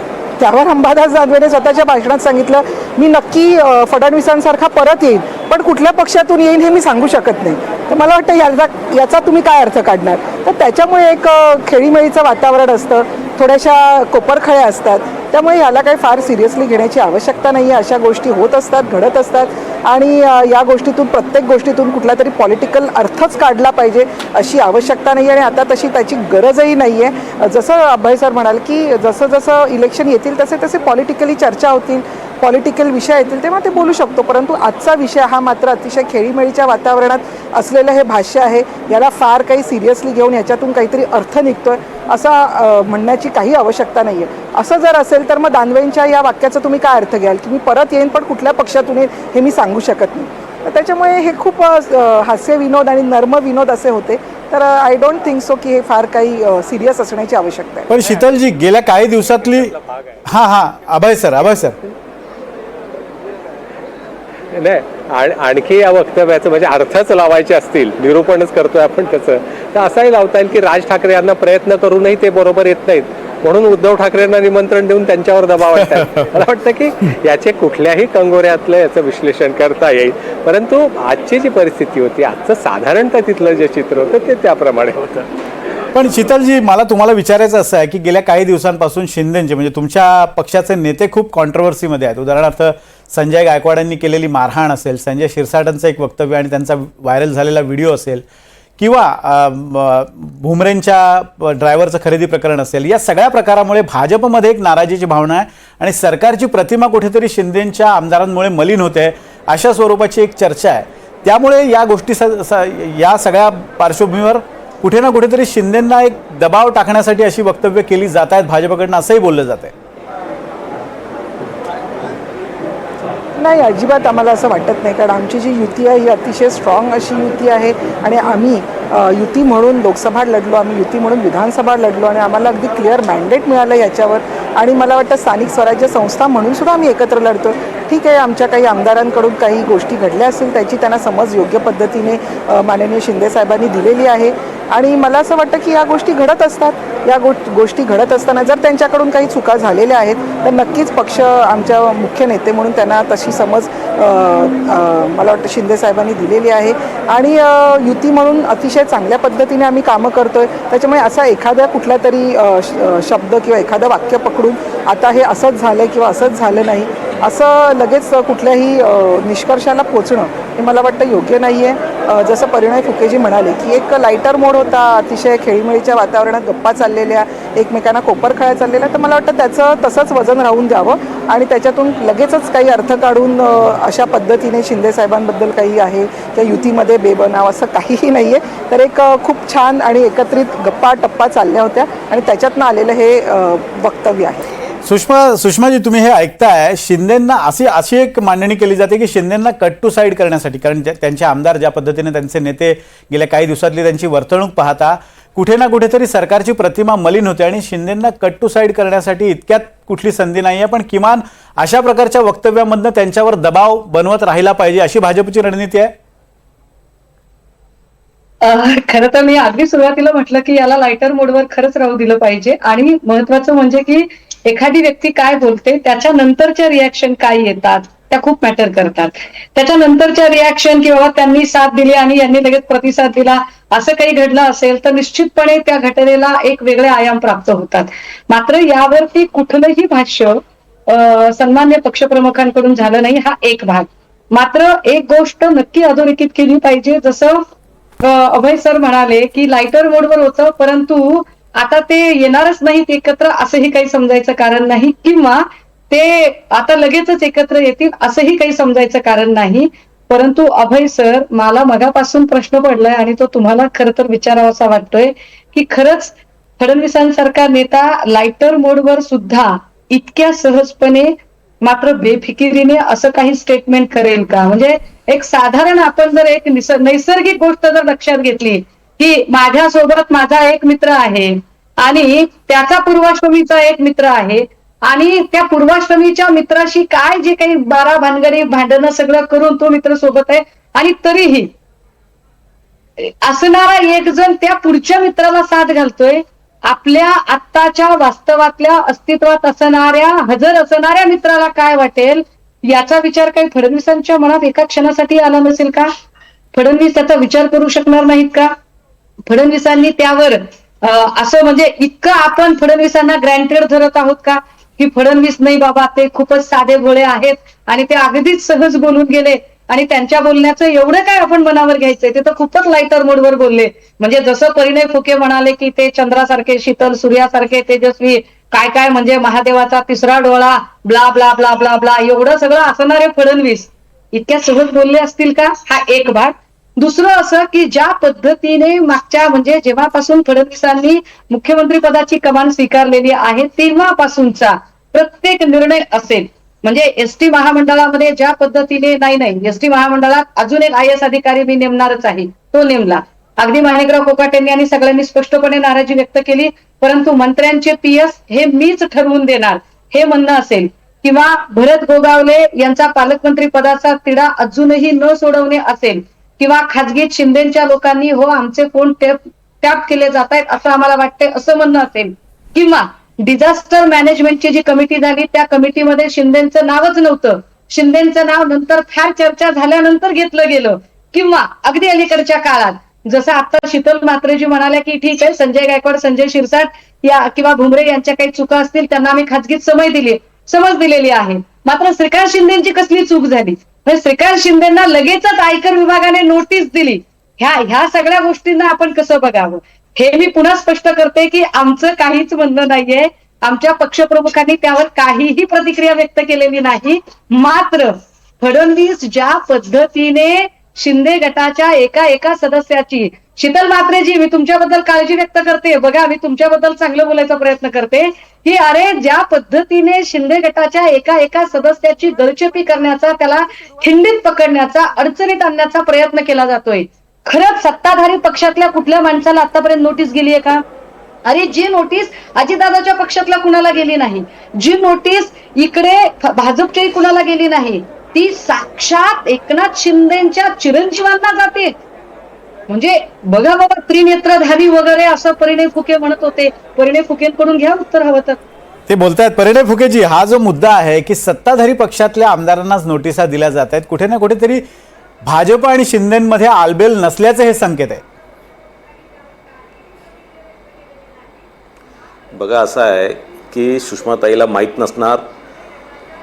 त्यावर अंबादास दानवेने स्वतःच्या भाषणात सांगितलं मी नक्की फडणवीसांसारखा परत येईन, पण कुठल्या पक्षातून येईन हे मी सांगू शकत नाही. तर मला वाटतं याचा तुम्ही काय अर्थ काढणार. तर त्याच्यामुळे एक खेळीमेळीचं वातावरण असतं, थोड्याशा कोपरखळ्या असतात. त्यामुळे याला काही फार सिरियसली घेण्याची आवश्यकता नाही आहे. अशा गोष्टी होत असतात, घडत असतात, आणि या गोष्टीतून प्रत्येक गोष्टीतून कुठला तरी पॉलिटिकल अर्थच काढला पाहिजे अशी आवश्यकता नाही आहे, आणि आता तशी त्याची गरजही नाही आहे. जसं अभय सर म्हणाल की जसं जसं इलेक्शन येतील तसे तसे पॉलिटिकली चर्चा होतील, पॉलिटिकल विषय येतील तेव्हा ते बोलू शकतो. परंतु आजचा विषय हा मात्र अतिशय खेळीमेळीच्या वातावरणात असलेलं हे भाष्य आहे. याला फार काही सिरियसली घेऊन याच्यातून काहीतरी अर्थ निघतोय असं म्हणण्याची काही आवश्यकता नाही आहे. असं जर असेल तर मग दानवेंच्या या वाक्याचा तुम्ही काय अर्थ घ्याल की मी परत येईन पण कुठल्या पक्षातून येईन हे मी सांगू शकत नाही. त्याच्यामुळे हे खूप हास्य विनोद आणि नर्म विनोद असे होते. तर आय डोंट थिंक सो की हे फार काही सिरियस असण्याची आवश्यकता आहे. पण शीतलजी, गेल्या काही दिवसातली अभय सर नाही, आणखी या वक्तव्याचं म्हणजे अर्थच लावायचे असतील, निरूपणच करतोय आपण त्याचं, तर असाही लावता येईल की राज ठाकरे यांना प्रयत्न करूनही ते बरोबर येत नाहीत, म्हणून उद्धव ठाकरेंना निमंत्रण देऊन त्यांच्यावर दबाव आणतात. मला वाटतं की याचे कुठल्याही कंगोऱ्यातलं याचं विश्लेषण करता येईल. परंतु आजची जी परिस्थिती होती, आजचं साधारणतः तिथलं जे चित्र होतं ते त्याप्रमाणे होतं. पण शीतलजी, मला तुम्हाला विचारायचं असं आहे की गेल्या काही दिवसांपासून शिंदेचे म्हणजे तुमच्या पक्षाचे नेते खूप कॉन्ट्रोवर्सीमध्ये आहेत. उदाहरणार्थ संजय गायकवाडांनी केलेली मारहाण असेल, संजय शिरसाटांचं एक वक्तव्य आणि त्यांचा व्हायरल झालेला व्हिडिओ असेल, किंवा भुमरेंच्या ड्रायव्हरचं खरेदी प्रकरण असेल, या सगळ्या प्रकारामुळे भाजपमध्ये एक नाराजीची भावना आहे आणि सरकारची प्रतिमा कुठेतरी शिंदेंच्या आमदारांमुळे मलिन होते, अशा स्वरूपाची एक चर्चा आहे. त्यामुळे या गोष्टी या सगळ्या पार्श्वभूमीवर कुठे ना कुठेतरी शिंदेंना एक दबाव टाकण्यासाठी अशी वक्तव्य केली जात आहेत भाजपकडनं, असंही बोललं जात आहे. नाही, अजिबात आम्हाला असं वाटत नाही, कारण आमची जी युती आहे ही अतिशय स्ट्रॉंग अशी युती आहे आणि आम्ही युती म्हणून लोकसभा लढलो, आम्ही युती म्हणून विधानसभा लढलो आणि आम्हाला अगदी क्लिअर मॅन्डेट मिळालं याच्यावर. आणि मला वाटतं स्थानिक स्वराज्य संस्था म्हणून सुद्धा आम्ही एकत्र लढतो. ठीक आहे, आमच्या काही आमदारांकडून काही गोष्टी घडल्या असतील, त्याची त्यांना समज योग्य पद्धतीने माननीय शिंदेसाहेबांनी दिलेली आहे आणि मला असं वाटतं की या गोष्टी घडत असतात. या गोष्टी घडत असताना जर त्यांच्याकडून काही चुका झालेल्या आहेत तर नक्कीच पक्ष आमच्या मुख्य नेते म्हणून त्यांना तशी समज मला वाटतं शिंदेसाहेबांनी दिलेली आहे आणि युती म्हणून अतिशय चांगल्या पद्धतीने आम्ही कामं करतोय. त्याच्यामुळे असा एखाद्या कुठला तरी शब्द किंवा एखादं वाक्य पकडून आता हे असंच झालं किंवा असंच झालं नाही असं लगेच कुठल्याही निष्कर्षाला पोचणं हे मला वाटतं योग्य नाही आहे. जसं परिणय फुकेजी म्हणाले की एक लाईटर मोड होता, अतिशय खेळीमेळीच्या वातावरणात गप्पा चाललेल्या, एकमेकांना कोपरखळ्या चाललेल्या, तर मला वाटतं त्याचं तसंच वजन राहून द्यावं आणि त्याच्यातून लगेचच काही अर्थ काढून अशा पद्धतीने शिंदेसाहेबांबद्दल काही आहे किंवा युतीमध्ये बेबनाव असं काहीही नाही आहे. तर एक खूप छान आणि एकत्रित गप्पा टप्पा चालल्या होत्या आणि त्याच्यातनं आलेलं हे वक्तव्य आहे. सुषमाजी, तुम्ही हे ऐकताय, शिंदेंना अशी एक मांडणी केली जाते की शिंदेंना कट टू साईड करण्यासाठी, कारण त्यांचे आमदार ज्या पद्धतीने त्यांचे नेते गेल्या काही दिवसातली त्यांची वर्तणूक पाहता कुठे ना कुठेतरी सरकारची प्रतिमा मलिन होते आणि शिंदेंना कट टू साईड करण्यासाठी इतक्यात कुठली संधी नाही आहे, पण किमान अशा प्रकारच्या वक्तव्यामधनं त्यांच्यावर दबाव बनवत राहिला पाहिजे, अशी भाजपची रणनीती आहे. खरं तर मी अगदी सुरुवातीला म्हटलं की याला लायटर मोडवर खरंच राहू दिलं पाहिजे आणि महत्वाचं म्हणजे की एखादी व्यक्ती काय बोलते त्याच्या नंतरच्या रिॲक्शन काय येतात त्या खूप मॅटर करतात. त्याच्यानंतरच्या रिॲक्शन की बाबा त्यांनी साथ दिली आणि यांनी लगेच प्रतिसाद दिला असं काही घडलं असेल तर निश्चितपणे त्या घटनेला एक वेगळे आयाम प्राप्त होतात. मात्र यावरती कुठलंही भाष्य सन्मान्य पक्षप्रमुखांकडून झालं नाही, हा एक भाग. मात्र एक गोष्ट नक्की अधोरेखित केली पाहिजे, जसं अभय सर म्हणाले की लायटर मोडवर होतं परंतु आता ते येणारच नाहीत एकत्र असंही काही समजायचं कारण नाही, किंवा ते आता लगेचच एकत्र येतील असंही काही समजायचं कारण नाही. परंतु अभय सर, मला मगापासून प्रश्न पडलाय आणि तो तुम्हाला खरं तर विचारावासा वाटतोय की खरंच फडणवीसांसारखा नेता लायटर मोडवर सुद्धा इतक्या सहजपणे मात्र बेफिकिरीने असं काही स्टेटमेंट करेल का? म्हणजे एक साधारण आपण जर एक नैसर्गिक गोष्ट जर लक्षात घेतली की माझ्यासोबत माझा एक मित्र आहे आणि त्याचा पूर्वाश्रमीचा एक मित्र आहे आणि त्या पूर्वाश्रमीच्या मित्राशी काय जे काही 12 भानगडी भांडणं सगळं करून तो मित्र सोबत आहे आणि तरीही असणारा एक जण त्या पुढच्या मित्राला साथ घालतोय. आपल्या आत्ताच्या वास्तवातल्या अस्तित्वात असणाऱ्या हजर असणाऱ्या मित्राला काय वाटेल याचा विचार काही फडणवीसांच्या मनात एका क्षणासाठी आला नसेल का? फडणवीस त्याचा विचार करू शकणार नाहीत का? फडणवीसांनी त्यावर असं म्हणजे इतकं आपण फडणवीसांना ग्रँटेड धरत आहोत का की फडणवीस नाही बाबा ते खूपच साधे भोळे आहेत आणि ते अगदीच सहज बोलून गेले आणि त्यांच्या बोलण्याचं एवढं काय आपण मनावर घ्यायचंय, ते तर खूपच लायटर मोडवर बोलले. म्हणजे जसं परिणय फुके म्हणाले की ते चंद्रासारखे शीतल, सूर्यासारखे तेजस्वी, काय काय म्हणजे महादेवाचा तिसरा डोळा, blah blah blah blah blah, एवढं सगळं असणारे फडणवीस इतक्या सहज बोलले असतील का? हा एक भाग. दुसरं असं की ज्या पद्धतीने मागच्या म्हणजे जेव्हापासून फडणवीसांनी मुख्यमंत्री पदाची कमान स्वीकारलेली आहे तेव्हापासूनचा प्रत्येक निर्णय असेल म्हणजे एसटी महामंडळामध्ये ज्या पद्धतीने नाही एसटी महामंडळात अजून एक IAS अधिकारी मी नेमणारच आहे, तो नेमला. अगदी माणिकराव कोकाटेंनी आणि सगळ्यांनी स्पष्टपणे नाराजी व्यक्त केली, परंतु मंत्र्यांचे PS हे मीच ठरवून देणार हे म्हणणं असेल, किंवा भरत गोगावले यांचा पालकमंत्री पदाचा तिढा अजूनही न सोडवणे असेल, किंवा खाजगीत शिंदेच्या लोकांनी हो आमचे फोन टॅप केले जात आहेत असं आम्हाला वाटतंय असं म्हणणं असेल, किंवा डिझास्टर मॅनेजमेंटची जी कमिटी झाली त्या कमिटीमध्ये शिंदेचं नावच नव्हतं, शिंदेचं नाव नंतर फार चर्चा झाल्यानंतर घेतलं गेलं, किंवा अगदी अलीकडच्या काळात जसं आता शीतल म्हात्रेजी म्हणाल्या की ठीक आहे संजय गायकवाड, संजय शिरसाट या किंवा भुमरे यांच्या काही चुका असतील त्यांना आम्ही खाजगीत समज दिलेली आहे. मात्र श्रीकांत शिंदेची कसली चूक झाली? श्रीकांत शिंदेना लगेचच आयकर विभागाने नोटीस दिली ह्या सगळ्या गोष्टींना आपण कसं बघावं हे मी पुन्हा स्पष्ट करते की आमचं काहीच म्हणणं नाहीये. आमच्या पक्षप्रमुखांनी त्यावर काहीही प्रतिक्रिया व्यक्त केलेली नाही. मात्र फडणवीस ज्या पद्धतीने शिंदे गटाच्या एका सदस्याची, शीतल म्हात्रेजी मी तुमच्याबद्दल काळजी व्यक्त करते, बघा मी तुमच्याबद्दल चांगलं बोलायचा प्रयत्न करते की अरे ज्या पद्धतीने शिंदे गटाच्या एका सदस्याची गळचेपी करण्याचा, त्याला खिंडीत पकडण्याचा, अडचणीत आणण्याचा प्रयत्न केला जातोय. खरंच सत्ताधारी पक्षातल्या कुठल्या माणसाला आतापर्यंत नोटीस गेली आहे का? अरे जी नोटीस अजितदादाच्या पक्षातल्या कुणाला गेली नाही, जी नोटीस इकडे भाजपच्याही कुणाला गेली नाही, ती साक्षात एकनाथ शिंदेच्या चिरंजीवांना जाते. म्हणजे बघा बाबा, त्रिनेत्रधारी वगैरे असं परिणय फुके म्हणत होते. परिणय फुकेंकडून घ्या उत्तर हवं तर. ते बोलतायत परिणय फुकेजी, हा जो मुद्दा आहे की सत्ताधारी पक्षातल्या आमदारांनाच नोटिसा दिल्या जात आहेत, कुठे ना कुठेतरी भाजप आणि शिंदेमध्ये आलबेल नसल्याचे हे संकेत आहे. बघा असं आहे की सुषमाताईला माहीत नसणार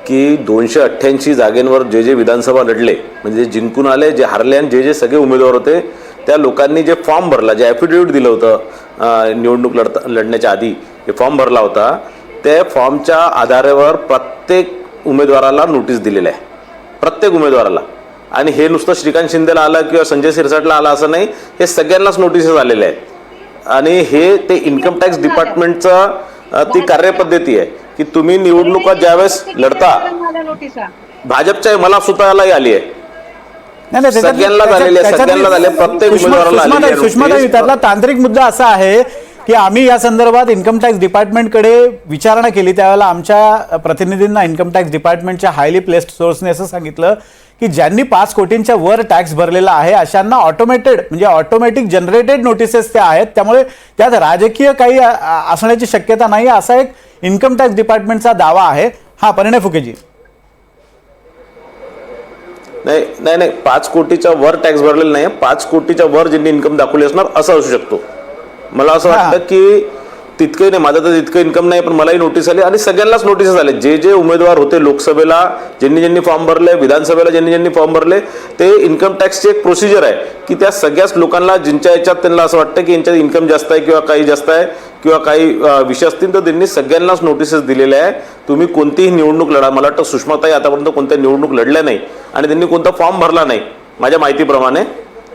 की 288 जागेंवर जे विधानसभा लढले, म्हणजे जिंकून आले, जे हारले आणि जे सगळे उमेदवार होते त्या लोकांनी जे फॉर्म भरला, जे ॲफिडेव्हिट दिलं होतं निवडणूक लढण्याच्या आधी जे फॉर्म भरला होता, त्या फॉर्मच्या आधारावर प्रत्येक उमेदवाराला नोटीस दिलेलं आहे, प्रत्येक उमेदवाराला. आणि हे नुसतं श्रीकांत शिंदेला आलं किंवा संजय सिरसाटला आलं असं नाही, हे सगळ्यांनाच नोटिसेस आलेले आहेत. आणि हे ते इन्कम टॅक्स डिपार्टमेंटचं ती कार्यपद्धती आहे की तुम्ही निवडणुका ज्यावेळेस लढता, भाजपच्या मला स्वतःलाही आली आहे, सगळ्यांना झालेले, सगळ्यांना झाले, प्रत्येक उमेदवाराला आलेली आहे. सुषमाताई, त्यातला तांत्रिक मुद्दा असा आहे की आम्ही या संदर्भात इन्कम टॅक्स डिपार्टमेंटकडे विचारणा केली. त्यावेळेला आमच्या प्रतिनिधींना इन्कम टॅक्स डिपार्टमेंटच्या हायली प्लेस्ड सोर्सने असं सांगितलं की ज्यांनी 5 कोटींच्या वर टॅक्स भरलेला आहे अशांना ऑटोमॅटिक जनरेटेड नोटिसेस त्या आहेत, त्यामुळे त्यात राजकीय काही असण्याची शक्यता नाही, असा एक इन्कम टॅक्स डिपार्टमेंटचा दावा आहे. हा परिणय फुकेजी. नाही 5 कोटीच्या वर टॅक्स भरलेला नाही, 5 कोटीच्या वर ज्यांनी इन्कम दाखवली असणार असं असू शकतो. मला असं वाटतं की तितकंही नाही, माझं तर तितकं इन्कम नाही, पण मलाही नोटीस आली आणि सगळ्यांनाच नोटीस आले. जे उमेदवार होते लोकसभेला ज्यांनी फॉर्म भरले, विधानसभेला ज्यांनी फॉर्म भरले, ते इन्कम टॅक्सची एक प्रोसिजर आहे की त्या सगळ्याच लोकांना ज्यांच्या याच्यात त्यांना असं वाटतं की यांच्यात इन्कम जास्त आहे किंवा काही जास्त आहे किंवा काही विषय असतील तर त्यांनी सगळ्यांनाच नोटिसेस दिलेल्या आहे. तुम्ही कोणतीही निवडणूक लढा, मला वाटतं सुषमाताई आतापर्यंत कोणत्या निवडणूक लढल्या नाही आणि त्यांनी कोणता फॉर्म भरला नाही माझ्या माहितीप्रमाणे.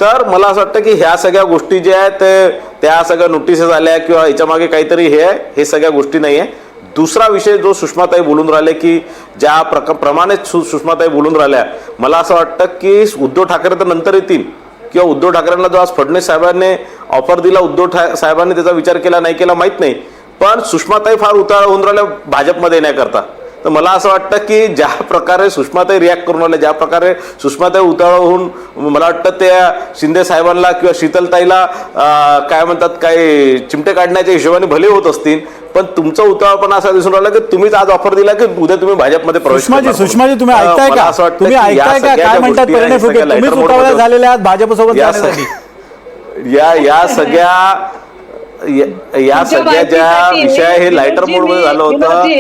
तर मला असं वाटतं की ह्या सगळ्या गोष्टी ज्या आहेत त्या सगळ्या नोटिसेस आल्या किंवा याच्या मागे काहीतरी हे आहे, हे सगळ्या गोष्टी नाही आहे. दुसरा विषय जो सुषमाताई बोलून राहिले की ज्या प्रमाणे सुषमाताई बोलून राहिल्या, मला असं वाटतं की उद्धव ठाकरे तर नंतर येतील किंवा उद्धव ठाकरेंना जो आज फडणवीस साहेबांनी ऑफर दिला, उद्धव साहेबांनी त्याचा विचार केला नाही केला माहीत नाही, पण सुषमाताई फार उतार होऊन राहिल्या भाजपमध्ये येण्याकरता. तर मला असं वाटतं की ज्या प्रकारे सुषमाताई रिॲक्ट करून आले, ज्या प्रकारे सुषमाताई उतावळा होऊन मला वाटतं त्या शिंदे साहेबांना किंवा शीतलताईला काय म्हणतात काही चिमटे काढण्याच्या हिशोबाने भले होत असतील, पण तुमचा उतावळपणा असा दिसून राहिला की तुम्हीच आज ऑफर दिला की उद्या तुम्ही भाजपमध्ये प्रवेश. सुषमाजी तुम्ही ऐकताय का? तुम्ही ऐकताय का काय म्हणतात परिणय फुके? तुम्हीच उतावळ्या झालेल्या आहात भाजपसोबत जाण्यासाठी. या सगळ्या ज्या विषय हे लायटर मोड मध्ये झालं होतं.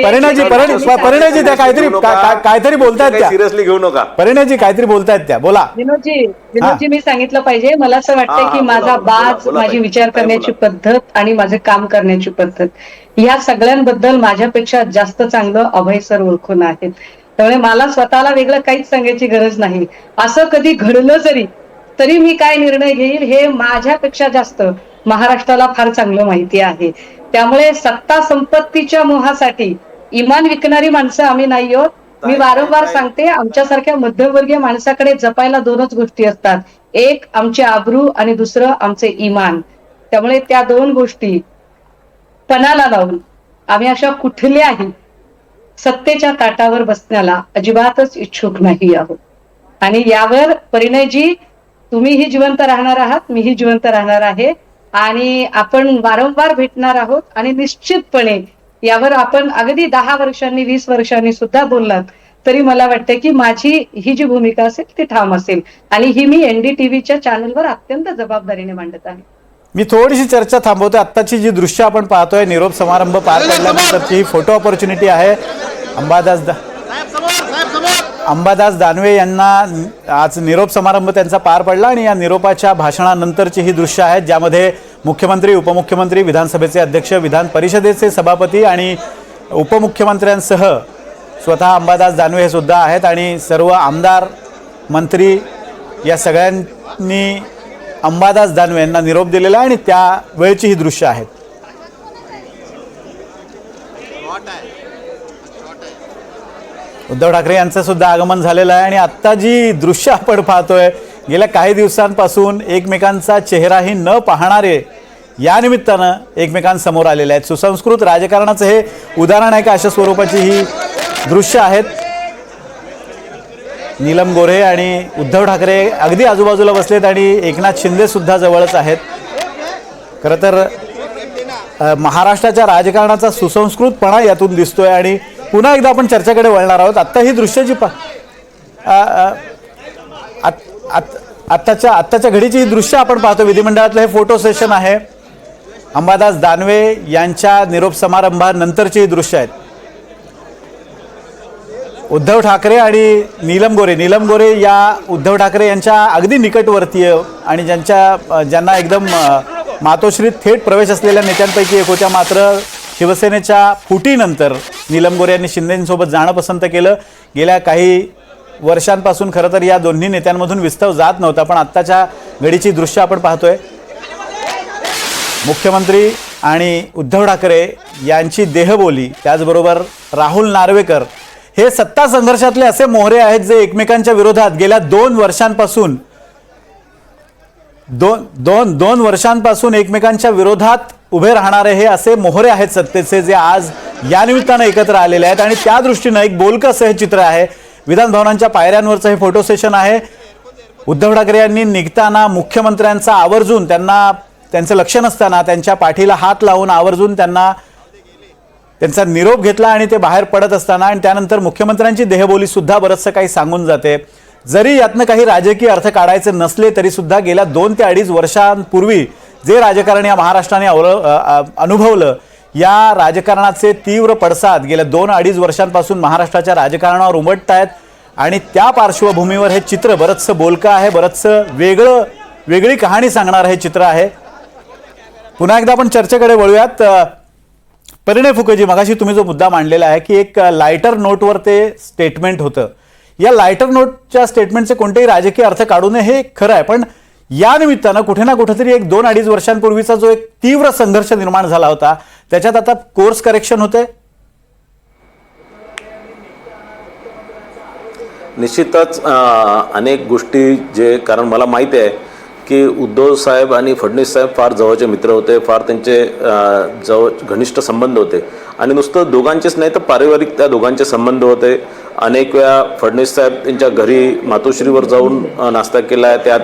परिणयजी त्या काहीतरी बोलतायत त्या, सिरियसली घेऊ नका. परिणयजी काहीतरी बोलतायत त्या, बोला. विनोदजी मी सांगितलं पाहिजे, मला असं वाटतं की माझा बाज, माझी विचार करण्याची पद्धत आणि माझं काम करण्याची पद्धत या सगळ्यांबद्दल माझ्यापेक्षा जास्त चांगलं अभय सर ओळखून आहेत. त्यामुळे मला स्वतःला वेगळं काहीच सांगायची गरज नाही. असं कधी घडलं तरी मी काय निर्णय घेईल हे माझ्यापेक्षा जास्त महाराष्ट्राला फार चांगलं माहिती आहे. त्यामुळे सत्ता संपत्तीच्या मोहासाठी इमान विकणारी माणसं आम्ही नाही आहोत. मी वारंवार सांगते, आमच्यासारख्या मध्यमवर्गीय माणसाकडे जपायला 2च गोष्टी असतात, एक आमचे आबरू आणि दुसरं आमचे इमान. त्यामुळे त्या 2 गोष्टी पणाला लावून आम्ही अशा कुठल्याही सत्तेच्या ताटावर बसण्याला अजिबातच इच्छुक नाही आहोत. आणि यावर परिणयजी तुम्हीही जिवंत राहणार आहात, मीही जिवंत राहणार आहे आणि आपण वारंवार भेटणार आहोत. आणि निश्चितपणे यावर आपण अगदी 10 वर्षांनी 20 वर्षांनी सुद्धा बोललात तरी मला वाटतं की माझी ही जी भूमिका असेल ती ठाम असेल आणि ही मी NDTVच्या चॅनलवर अत्यंत जबाबदारीने मांडत आहे. मी थोडीशी चर्चा थांबवतोय. आत्ताची जी दृश्य आपण पाहतोय, निरोप समारंभ पार पडल्यानंतरची फोटो ऑपॉर्च्युनिटी आहे. अंबादास अंबादास दानवे यांना आज निरोप समारंभ त्यांचा पार पडला आणि या निरोपाच्या भाषणानंतरची ही दृश्य आहेत, ज्यामध्ये मुख्यमंत्री, उपमुख्यमंत्री, विधानसभेचे अध्यक्ष, विधान परिषदेचे सभापती आणि उपमुख्यमंत्र्यांसह स्वतः अंबादास दानवे हे सुद्धा आहेत आणि सर्व आमदार, मंत्री या सगळ्यांनी अंबादास दानवे यांना निरोप दिलेला आहे आणि त्यावेळची ही दृश्य आहेत. उद्धव ठाकरे यांचं सुद्धा आगमन झालेलं आहे आणि आत्ता जी दृश्य आपण पाहतोय, गेल्या काही दिवसांपासून एकमेकांचा चेहराही न पाहणारे या निमित्तानं एकमेकांसमोर आलेले आहेत. सुसंस्कृत राजकारणाचं हे उदाहरण आहे का, अशा स्वरूपाची ही दृश्य आहेत. नीलम गोऱ्हे आणि उद्धव ठाकरे अगदी आजूबाजूला बसलेत आणि एकनाथ शिंदे सुद्धा जवळच आहेत. खरं तर महाराष्ट्राच्या राजकारणाचा सुसंस्कृतपणा यातून दिसतोय आणि पुन्हा एकदा आपण चर्चेकडे वळणार आहोत. आत्ता ही दृश्य जी आत्ताच्या घडीची ही दृश्य आपण पाहतो, विधिमंडळातलं हे फोटो सेशन आहे. अंबादास दानवे यांच्या निरोप समारंभानंतरची ही दृश्य आहेत. उद्धव ठाकरे आणि नीलम गोरे या उद्धव ठाकरे यांच्या अगदी निकटवर्तीय आणि ज्यांना एकदम मातोश्रीत थेट प्रवेश असलेल्या नेत्यांपैकी एक होत्या. मात्र शिवसेनेच्या फुटीनंतर नीलम गोरे यांनी शिंदेंसोबत जाणं पसंत केलं. गेल्या काही वर्षांपासून खरं तर या दोन्ही नेत्यांमधून विस्तव जात नव्हता, पण आत्ताच्या घडीची दृश्य आपण पाहतोय. मुख्यमंत्री आणि उद्धव ठाकरे यांची देहबोली, त्याचबरोबर राहुल नार्वेकर हे सत्ता संघर्षातले असे मोहरे आहेत जे एकमेकांच्या विरोधात गेल्या 2 वर्षांपासून एकमेकांच्या विरोधात उभे राहणारे हे असे मोहरे आहेत सत्तेचे, जे आज या निमित्तानं एकत्र आलेले आहेत. आणि त्या दृष्टीनं एक बोलकं असं हे चित्र आहे. विधान भवनांच्या पायऱ्यांवरचं हे फोटो सेशन आहे. उद्धव ठाकरे यांनी निघताना मुख्यमंत्र्यांचा आवर्जून, त्यांचं लक्ष नसताना त्यांच्या पाठीला हात लावून आवर्जून त्यांचा निरोप घेतला आणि ते बाहेर पडत असताना आणि त्यानंतर मुख्यमंत्र्यांची देहबोली सुद्धा बरंचसं काही सांगून जाते. जरी यातनं काही राजकीय अर्थ काढायचे नसले तरी सुद्धा गेल्या 2 ते 2.5 वर्षांपूर्वी जे राजकारण या महाराष्ट्राने अनुभवलं, या राजकारणाचे तीव्र पडसाद गेल्या 2-2.5 वर्षांपासून महाराष्ट्राच्या राजकारणावर उमटत आहेत आणि त्या पार्श्वभूमीवर हे चित्र बरंचसं बोलकं आहे, बरंचसं वेगळी कहाणी सांगणारं हे चित्र आहे. पुन्हा एकदा आपण चर्चेकडे वळूयात. परिणय फुकेजी, मगाशी तुम्ही जो मुद्दा मांडलेला आहे की एक लायटर नोटवर ते स्टेटमेंट होतं, या लायटर नोटच्या स्टेटमेंटचे कोणतेही राजकीय अर्थ काढू नये हे खरं आहे, पण या निमित्तानं कुठे ना कुठेतरी एक 2-2.5 वर्षांपूर्वीचा जो एक तीव्र संघर्ष निर्माण झाला होता त्याच्यात आता कोर्स करेक्शन होते. निश्चितच अनेक गोष्टी कारण मला माहिती आहे की उद्धव साहेब आणि फडणवीस साहेब फार जवळचे मित्र होते, फार त्यांचे घनिष्ठ संबंध होते आणि नुसतं दोघांचेच नाही तर पारिवारिक त्या दोघांचे संबंध होते. अनेक वेळा फडणवीस साहेब त्यांच्या घरी मातोश्रीवर जाऊन नाश्ता केला आहे, त्यात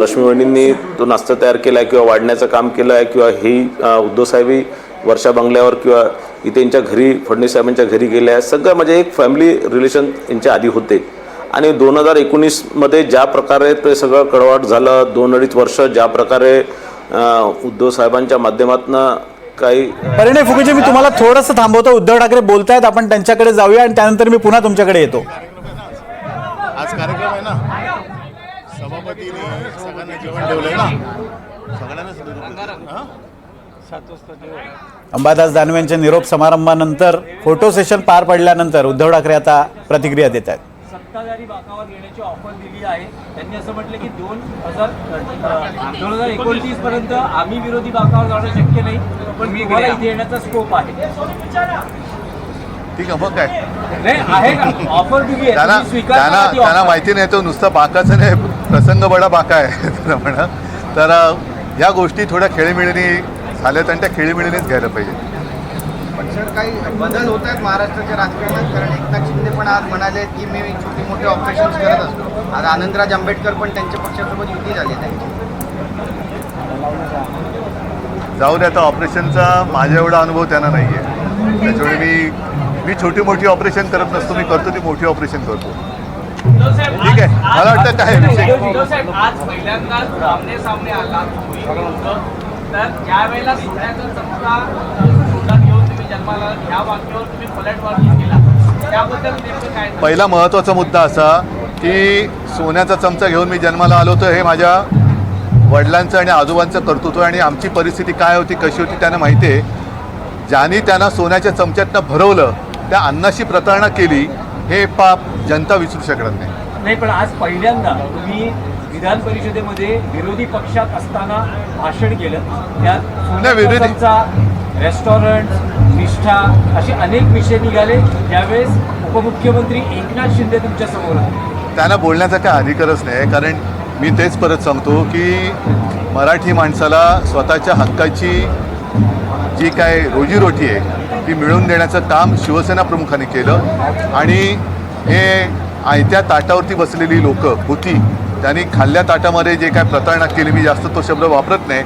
रश्मी वहिनींनी तो नाश्ता तयार केला आहे किंवा वाढण्याचं काम केलं आहे, किंवा ही उद्धव साहेबही वर्षा बंगल्यावर किंवा इथे यांच्या घरी फडणवीस साहेबांच्या घरी गेले आहे. सगळं म्हणजे एक फॅमिली रिलेशन यांच्या आधी होते आणि 2019मध्ये ज्या प्रकारे ते सगळं कडवाट झालं, 2-2.5 वर्ष ज्या प्रकारे उद्धव साहेबांच्या माध्यमातून काही. परिणय फुकेजी, मी तुम्हाला थोडंसं थांबवतो. उद्धव ठाकरे बोलतायत, आपण त्यांच्याकडे जाऊया आणि त्यानंतर मी पुन्हा तुमच्याकडे येतो. आज कार्यक्रम आहे ना, सभापतीने सगळ्यांना जेवण ठेवलंय ना, सगळ्यांना. अंबादास दानवे यांच्या निरोप समारंभानंतर फोटो सेशन पार पडल्यानंतर उद्धव ठाकरे आता प्रतिक्रिया देत आहेत. सत्ताधारी बाकावर येण्याची ऑफर दिली आहे. त्यांनी असं म्हटलं की 2029 पर्यंत आम्ही विरोधी बाकावर जाणं शक्य नाही, पण तुम्हाला इथे येण्याचा स्कोप आहे. ठीक आहे, मग काय नाही आहे का ऑफर दिली आहे, त्यांना माहिती नाही, तो नुसतं बाकाचं नाही, प्रसंग बडा बाका आहे म्हणा. तर या गोष्टी थोड्या खेळीमेळीने झाल्यात आणि त्या खेळीमेळीनेच घ्यायला पाहिजे. पण सर, काही बदल होत आहेत महाराष्ट्राच्या राजकारणात, कारण एकनाथ शिंदे पण आज म्हणाले की मी छोटे मोठे ऑपरेशन्स करत असतो. आज आनंदराज आंबेडकर पण त्यांच्या पक्षासोबत युती झाली त्यांची. जाऊ दे, आता ऑपरेशनचा माझ्या एवढा अनुभव त्यांना नाही आहे, त्याच्यामुळे मी छोटी मोठी ऑपरेशन करत नसतो, मी करतो ती मोठी ऑपरेशन करतो. ठीक आहे, मला वाटतं काय विषय. आज पहिल्यांदाच आमने सामने आला तर ज्यावेळेला सोन्याचा चमचा घेऊन तुम्ही जन्माला, ह्या वाक्यावर तुम्ही पलटवार केला. त्याबद्दल नेमकं काय पहिला महत्त्वाचा मुद्दा असा की सोन्याचा चमचा घेऊन मी जन्माला आलो तर हे माझ्या वडिलांचं आणि आजोबांचं कर्तृत्व आणि आमची परिस्थिती काय होती कशी होती त्यांना माहिती आहे. ज्यांनी त्यांना सोन्याच्या चमच्यातनं भरवलं त्या अन्नाशी प्रतारणा केली हे पाप जनता विसरू शकत नाही. नाही, पण आज पहिल्यांदा तुम्ही विधान परिषदेमध्ये विरोधी पक्षात असताना भाषण केलं. त्यात नाही, विरोधी- सोन्याचा रेस्टॉरंट, निष्ठा असे अनेक विषय निघाले. त्यावेळेस उपमुख्यमंत्री एकनाथ शिंदे तुमच्या समोर होते. त्यांना बोलण्याचा काय अधिकारच नाही. कारण मी तेच परत सांगतो की मराठी माणसाला स्वतःच्या हक्काची जी काय रोजीरोटी आहे ती मिळवून देण्याचं काम शिवसेना प्रमुखांनी केलं. आणि हे आयत्या ताटावरती बसलेली लोक होती त्यांनी खाल्ल्या ताटामध्ये जे काय प्रतारणा केली, मी जास्त तो शब्द वापरत नाही,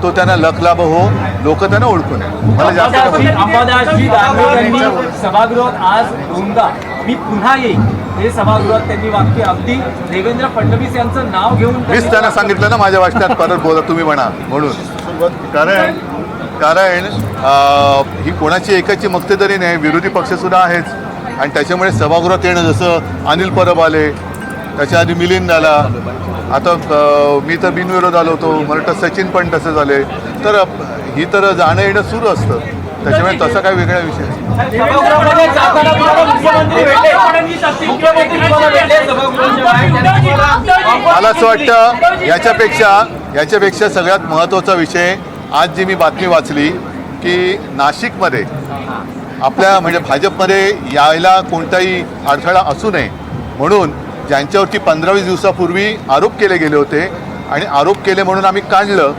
तो त्यांना लखलाभ हो, लोक त्यांना ओळखू नये. मला जास्त अंबादासजी दानवे यांनी सभागृहात आज दोनदा मी पुन्हा येईल हे सभागृहात त्यांनी वाक्य अगदी देवेंद्र फडणवीस यांचं नाव घेऊन मीच त्यांना सांगितलं ना माझ्या वाचनात परत बोला तुम्ही म्हणा म्हणून. कारण ही कोणाची एकाची मक्तेदारी नाही, विरोधी पक्षसुद्धा आहेच. आणि त्याच्यामुळे सभागृहात येणं, जसं अनिल परब आले, त्याच्या आधी मिलिंद आला, आता मी तर बिनविरोध आलो होतो, मला वाटतं सचिन पण तसे झाले. तर ही तर जाणं येणं सुरू असतं. त्याच्यामुळे तसा काही वेगळा विषय नाही. मला असं वाटतं याच्यापेक्षा सगळ्यात महत्त्वाचा विषय आज जी मी बातमी वाचली की नाशिकमध्ये आपल्या म्हणजे भाजपमध्ये यायला कोणताही अडथळा असू नये म्हणून ज्यांच्यावरती 15-20 दिवसापूर्वी आरोप केले गेले होते आणि आरोप केले म्हणून आम्ही काढलं,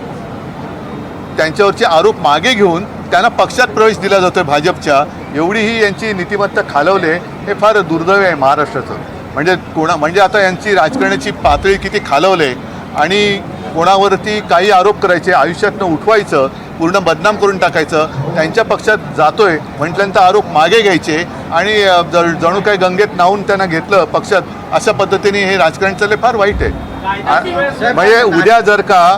त्यांच्यावरचे आरोप मागे घेऊन त्यांना पक्षात प्रवेश दिला जातो आहे भाजपच्या. एवढी ही यांची नीतिमत्ता खालवले हे फार दुर्दैव आहे महाराष्ट्राचं. म्हणजे आता यांची राजकारणाची पातळी किती खालवले आणि कोणावरती काही आरोप करायचे, आयुष्यातनं उठवायचं, पूर्ण बदनाम करून टाकायचं. त्यांच्या पक्षात जातोय म्हटल्यानंतर आरोप मागे घ्यायचे आणि जणू काही गंगेत नाहून त्यांना घेतलं पक्षात, अशा पद्धतीने हे राजकारण चालले, फार वाईट आहे. म्हणजे उद्या जर का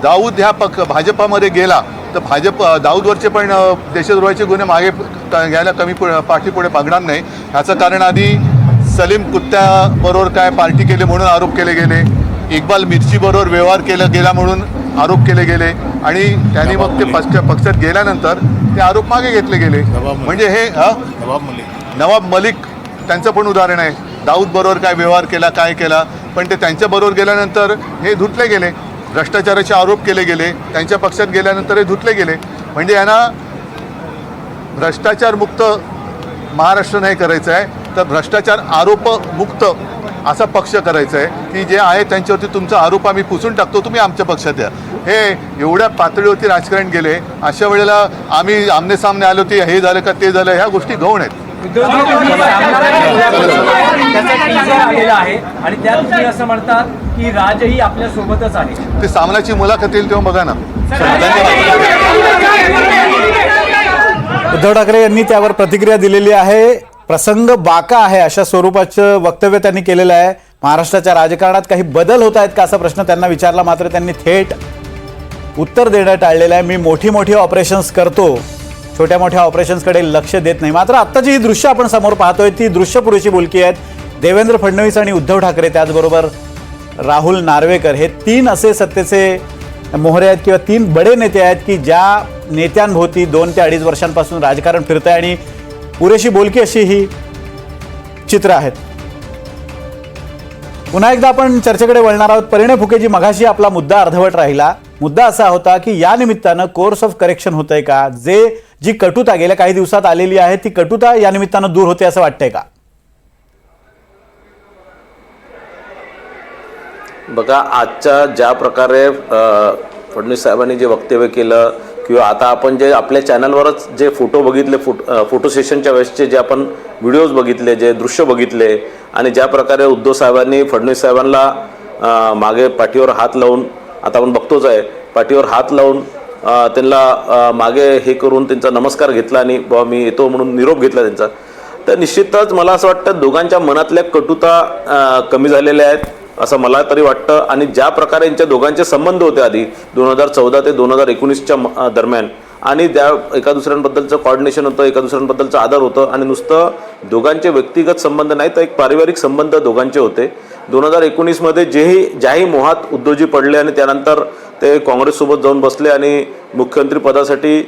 दाऊद ह्या भाजपामध्ये गेला तर दाऊदवरचे पण देशद्रोहाचे गुन्हे मागे घ्यायला कमी पाठीपुढे बघणार नाही. ह्याचं कारण आधी सलीम कुत्त्याबरोबर काय पार्टी केली म्हणून आरोप केले गेले, इक्बाल मिर्चीबरोबर व्यवहार केला गेला म्हणून आरोप केले गेले आणि त्यांनी मग ते पक्षात गेल्यानंतर ते आरोप मागे घेतले गेले. म्हणजे हे नवाब मलिक त्यांचं पण उदाहरण आहे. दाऊद बरोबर काय व्यवहार केला, काय केला, पण ते त्यांच्याबरोबर गेल्यानंतर हे धुतले गेले. भ्रष्टाचाराचे आरोप केले गेले, त्यांच्या पक्षात गेल्यानंतर हे धुतले गेले. म्हणजे यांना भ्रष्टाचारमुक्त महाराष्ट्र नाही करायचं आहे, तर भ्रष्टाचार आरोपमुक्त असा पक्ष करायचा आहे की जे आहे त्यांच्यावरती तुमचा आरोप आम्ही पुसून टाकतो, तुम्ही आमच्या पक्षात या. हे एवढ्या पातळीवरती राजकारण गेले. अशा वेळेला आम्ही आमने सामने आलो ते हे झालं का ते झालं, ह्या गोष्टी गौण आहेत. आलेला आहे आणि त्यात तुम्ही असं म्हणतात की राजही आपल्या सोबतच आहे. ते सामनाची मुलाखत येईल तेव्हा बघा ना. उद्धव ठाकरे यांनी त्यावर प्रतिक्रिया दिलेली आहे. प्रसंग बाका आहे अशा स्वरूपाचं वक्तव्य त्यांनी केलेलं आहे. महाराष्ट्राच्या राजकारणात काही बदल होत आहेत का असा प्रश्न त्यांना विचारला, मात्र त्यांनी थेट उत्तर देणं टाळलेलं आहे. मी मोठी ऑपरेशन्स करतो, छोट्या मोठ्या ऑपरेशन्सकडे लक्ष देत नाही. मात्र आत्ताची ही दृश्य आपण समोर पाहतोय ती दृश्य पुरेशी बोलकी आहेत. देवेंद्र फडणवीस आणि उद्धव ठाकरे, त्याचबरोबर राहुल नार्वेकर, हे 3 असे सत्तेचे मोहरे आहेत किंवा 3 बडे नेते आहेत की ज्या नेत्यांभोवती 2 ते 2.5 वर्षांपासून राजकारण फिरतंय आणि पुरेशी बोलकी अशी ही चित्र आहेत. पुन्हा एकदा आपण चर्चेकडे वळणार आहोत. परिणय फुकेजी, मघाशी आपला मुद्दा अर्धवट राहिला. मुद्दा असा होता की या निमित्तानं कोर्स ऑफ करेक्शन होतंय का? जी कटुता गेल्या काही दिवसात आलेली आहे ती कटुता या निमित्तानं दूर होते असं वाटतंय का? बघा, आजच्या ज्या प्रकारे फडणवीस साहेबांनी जे वक्तव्य केलं किंवा आता आपण जे आपल्या चॅनलवरच जे फोटो बघितले, फोटो सेशनच्या वेळेसचे जे आपण व्हिडिओज बघितले, जे दृश्य बघितले आणि ज्या प्रकारे उद्धव साहेबांनी फडणवीस साहेबांना मागे पाठीवर हात लावून, आता आपण बघतोच आहे, पाठीवर हात लावून त्यांना मागे हे करून त्यांचा नमस्कार घेतला आणि बाबा मी येतो म्हणून निरोप घेतला त्यांचा, तर निश्चितच मला असं वाटतं दोघांच्या मनातल्या कटुता कमी झालेल्या आहेत असं मला तरी वाटतं. आणि ज्या प्रकारे यांच्या दोघांचे संबंध होते आधी 2014 ते 2019च्या दरम्यान, आणि त्या एका दुसऱ्यांबद्दलचं कॉर्डिनेशन होतं, एका दुसऱ्यांबद्दलचं आदर होतं आणि नुसतं दोघांचे व्यक्तिगत संबंध नाही तर एक पारिवारिक संबंध दोघांचे होते. 2019मध्ये ज्याही मोहात उद्धवजी पडले आणि त्यानंतर ते काँग्रेससोबत जाऊन बसले आणि मुख्यमंत्री पदासाठी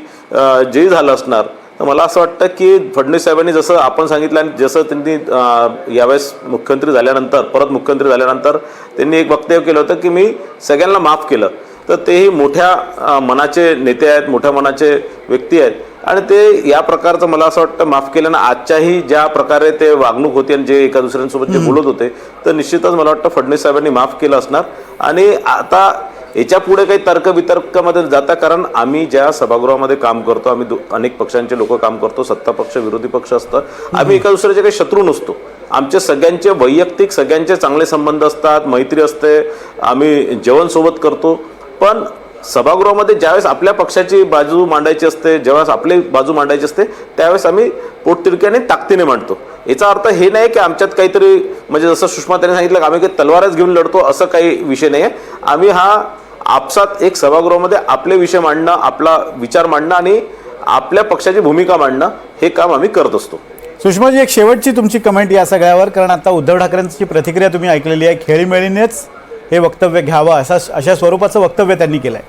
जे झालं असणार, तर मला असं वाटतं की फडणवीस साहेबांनी जसं आपण सांगितलं आणि जसं त्यांनी यावेळेस मुख्यमंत्री झाल्यानंतर त्यांनी एक वक्तव्य केलं होतं की मी सगळ्यांना माफ केलं. तर तेही मोठ्या मनाचे नेते आहेत, मोठ्या मनाचे व्यक्ती आहेत आणि ते या प्रकारचं मला असं वाटतं माफ केल्यानं आजच्याही ज्या प्रकारे ते वागणूक होती आणि जे एका दुसऱ्यांसोबत जे बोलत होते तर निश्चितच मला वाटतं फडणवीस साहेबांनी माफ केलं असणार. आणि आता याच्या पुढे काही तर्कवितर्कामध्ये जाता, कारण आम्ही ज्या सभागृहामध्ये काम करतो, आम्ही अनेक पक्षांचे लोक काम करतो, सत्ता पक्ष विरोधी पक्ष असतं, आम्ही एका दुसऱ्याचे काही शत्रू नसतो. आमचे सगळ्यांचे वैयक्तिक सगळ्यांचे चांगले संबंध असतात, मैत्री असते, आम्ही जेवण सोबत करतो. पण सभागृहामध्ये ज्यावेळेस आपल्या पक्षाची बाजू मांडायची असते, ज्यावेळेस आपली बाजू मांडायची असते, त्यावेळेस आम्ही पोटतिडकीने ताकदीने मांडतो. याचा अर्थ हे नाही की आमच्यात काहीतरी म्हणजे जसं सुषमा त्यांनी सांगितलं की आम्ही काही तलवारच घेऊन लढतो, असं काही विषय नाही आहे. आम्ही हा आपसात एक सभागृहामध्ये आपले विषय मांडणं, आपला विचार मांडणं आणि आपल्या पक्षाची भूमिका मांडणं हे काम आम्ही करत असतो. सुषमाजी, एक शेवटची तुमची कमेंट या सगळ्यावर, कारण आता उद्धव ठाकरेंची प्रतिक्रिया तुम्ही ऐकलेली आहे. खेळीमेळीनेच हे वक्तव्य घ्यावं अशा स्वरूपाचं वक्तव्य त्यांनी केलंय.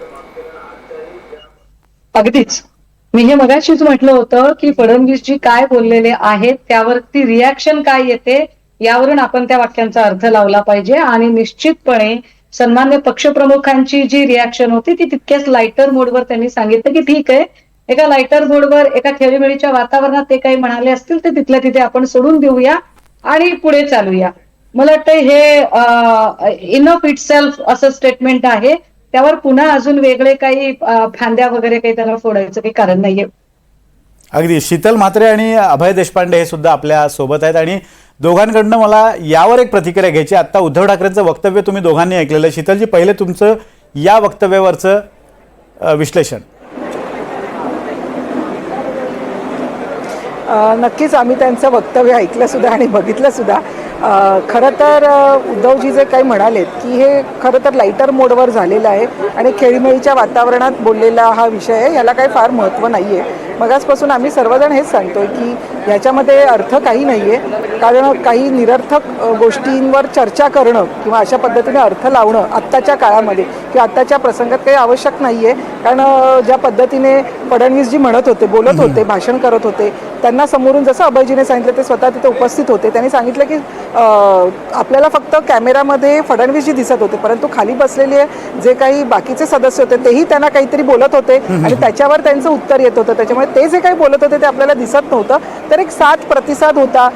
अगदीच मी हे मगाशीच म्हटलं होतं की फडणवीसजी काय बोललेले आहेत त्यावरती रिॲक्शन काय येते यावरून आपण त्या वाक्यांचा अर्थ लावला पाहिजे. आणि निश्चितपणे सन्मान्य पक्षप्रमुखांची जी रिॲक्शन होती ती तितक्याच लायटर मोडवर त्यांनी सांगितलं की ठीक आहे, एका लायटर मोडवर एका खेळीमेळीच्या वातावरणात ते काही म्हणाले असतील ते तिथल्या तिथे आपण सोडून देऊया आणि पुढे चालूया. मला वाटतं हे इनफ इटसेल्फ असं स्टेटमेंट आहे. त्यावर पुन्हा अजून वेगळे काही फांद्या वगैरे काही त्याला फोडायचं काही कारण नाहीये. अगदी शीतल म्हात्रे आणि अभय देशपांडे हे सुद्धा आपल्या सोबत आहेत आणि दोघांकडनं मला यावर एक प्रतिक्रिया घ्यायची. आता उद्धव ठाकरेंचं वक्तव्य तुम्ही दोघांनी ऐकलेलं. शीतलजी, पहिले तुमचं या वक्तव्यावरचं विश्लेषण. नक्कीच आम्ही त्यांचं वक्तव्य ऐकलं सुद्धा आणि बघितलं सुद्धा. खरं तर उद्धवजी जे काही म्हणालेत की हे खरं तर लाईटर मोडवर झालेलं आहे आणि खेळीमेळीच्या वातावरणात बोललेला हा विषय आहे, याला काही फार महत्त्व नाही आहे. मगाचपासून आम्ही सर्वजण हेच सांगतोय की ह्याच्यामध्ये अर्थ काही नाही आहे, कारण काही निरर्थक गोष्टींवर चर्चा करणं किंवा अशा पद्धतीने अर्थ लावणं आत्ताच्या काळामध्ये किंवा आत्ताच्या प्रसंगात काही आवश्यक नाही आहे. कारण ज्या पद्धतीने फडणवीसजी म्हणत होते, बोलत होते, भाषण करत होते, त्यांना समोरून जसं अभयजीने सांगितलं ते स्वतः तिथे उपस्थित होते, त्यांनी सांगितलं की आपल्याला फक्त कॅमेरामध्ये फडणवीसजी दिसत होते, परंतु खाली बसलेले जे काही बाकीचे सदस्य होते तेही त्यांना काहीतरी बोलत होते आणि त्याच्यावर त्यांचं उत्तर येत होतं. त्याच्यामुळे ते जे काही बोलत होते ते आपल्याला दिसत नव्हतं. तर एक साथ प्रतिसाद होता,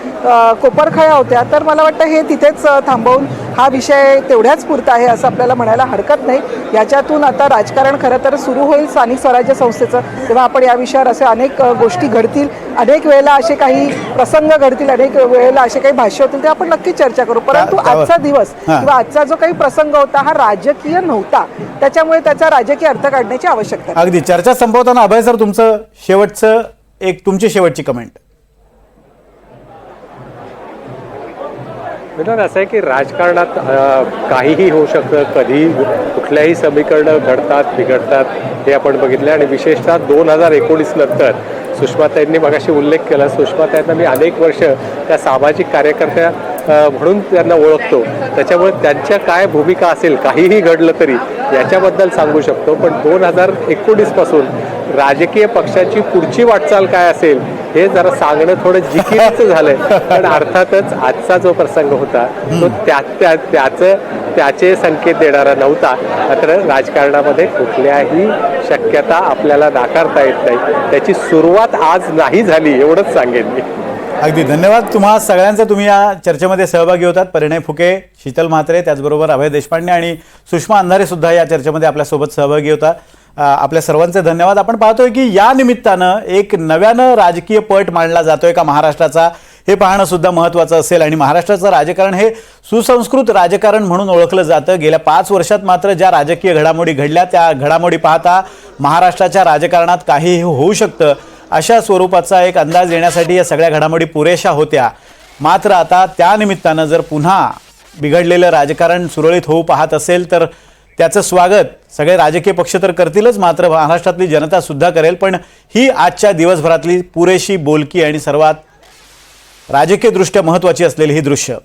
कोपरखळ्या होत्या. तर मला वाटतं हे तिथेच थांबवून हा विषय तेवढ्याच पुरता आहे असं आपल्याला म्हणायला हरकत नाही. याच्यातून आता राजकारण खरं तर सुरू होईल स्थानिक स्वराज्य संस्थेचं, तेव्हा आपण या विषयावर असे अनेक गोष्टी घडतील, अनेक वेळेला असे काही प्रसंग घडतील, अनेक वेळेला असे काही भाष्य होतील, ते आपण नक्कीच चर्चा करू. परंतु आजचा दिवस किंवा आजचा जो काही प्रसंग होता हा राजकीय नव्हता, त्याच्यामुळे त्याचा राजकीय अर्थ काढण्याची आवश्यकता. अगदी चर्चा संपवताना अभय सर, तुमचं शेवटचं तुमची शेवटची कमेंट. विधान असं आहे की राजकारणात काहीही होऊ शकतं, कधी कुठल्याही समीकरणं घडतात बिघडतात हे आपण बघितलं. आणि विशेषतः 2019 नंतर सुषमाताईंनी मगाशी उल्लेख केला, सुषमाताईंना मी अनेक वर्ष त्या सामाजिक कार्यकर्त्या म्हणून त्यांना ओळखतो, त्याच्यामुळे त्यांच्या काय भूमिका असेल काहीही घडलं तरी याच्याबद्दल सांगू शकतो. पण 2019 पासून राजकीय पक्षाची पुढची वाटचाल काय असेल हे जरा सांगणं थोडं जिकिरीचं झालंय. पण अर्थातच आजचा जो प्रसंग होता तो त्याचे संकेत देणारा नव्हता. मात्र राजकारणामध्ये कुठल्याही शक्यता आपल्याला नाकारता येत नाही, त्याची सुरुवात आज नाही झाली एवढंच सांगेन मी. अगदी धन्यवाद तुम्हा सगळ्यांचा. तुम्ही या चर्चेमध्ये सहभागी होतात. परिणय फुके, शीतल म्हात्रे, त्याचबरोबर अभय देशपांडे आणि सुषमा अंधारे सुद्धा या चर्चेमध्ये आपल्यासोबत सहभागी होता. आपल्या सर्वांचे धन्यवाद. आपण पाहतोय की या निमित्तानं एक नव्यानं राजकीय पट मांडला जातोय का महाराष्ट्राचा, हे पाहणं सुद्धा महत्त्वाचं असेल. आणि महाराष्ट्राचं राजकारण हे सुसंस्कृत राजकारण म्हणून ओळखलं जातं. गेल्या 5 वर्षात मात्र ज्या राजकीय घडामोडी घडल्या त्या घडामोडी पाहता महाराष्ट्राच्या राजकारणात काहीही होऊ शकतं अशा स्वरूपाचा एक अंदाज येण्यासाठी या सगळ्या घडामोडी पुरेशा होत्या. मात्र आता त्या निमित्तानं जर पुन्हा बिघडलेलं राजकारण सुरळीत होऊ पाहत असेल तर त्याचं स्वागत सगळे राजकीय पक्ष तर करतीलच, मात्र महाराष्ट्रातली जनता सुद्धा करेल. पण ही आजच्या दिवसभरातली पुरेशी बोलकी आणि सर्वात राजकीयदृष्ट्या महत्त्वाची असलेली ही दृश्य.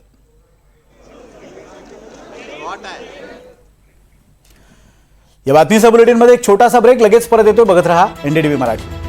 या बातमीच्या बुलेटिनमध्ये एक छोटासा ब्रेक, लगेच परत येतो. बघत रहा NDTV मराठी.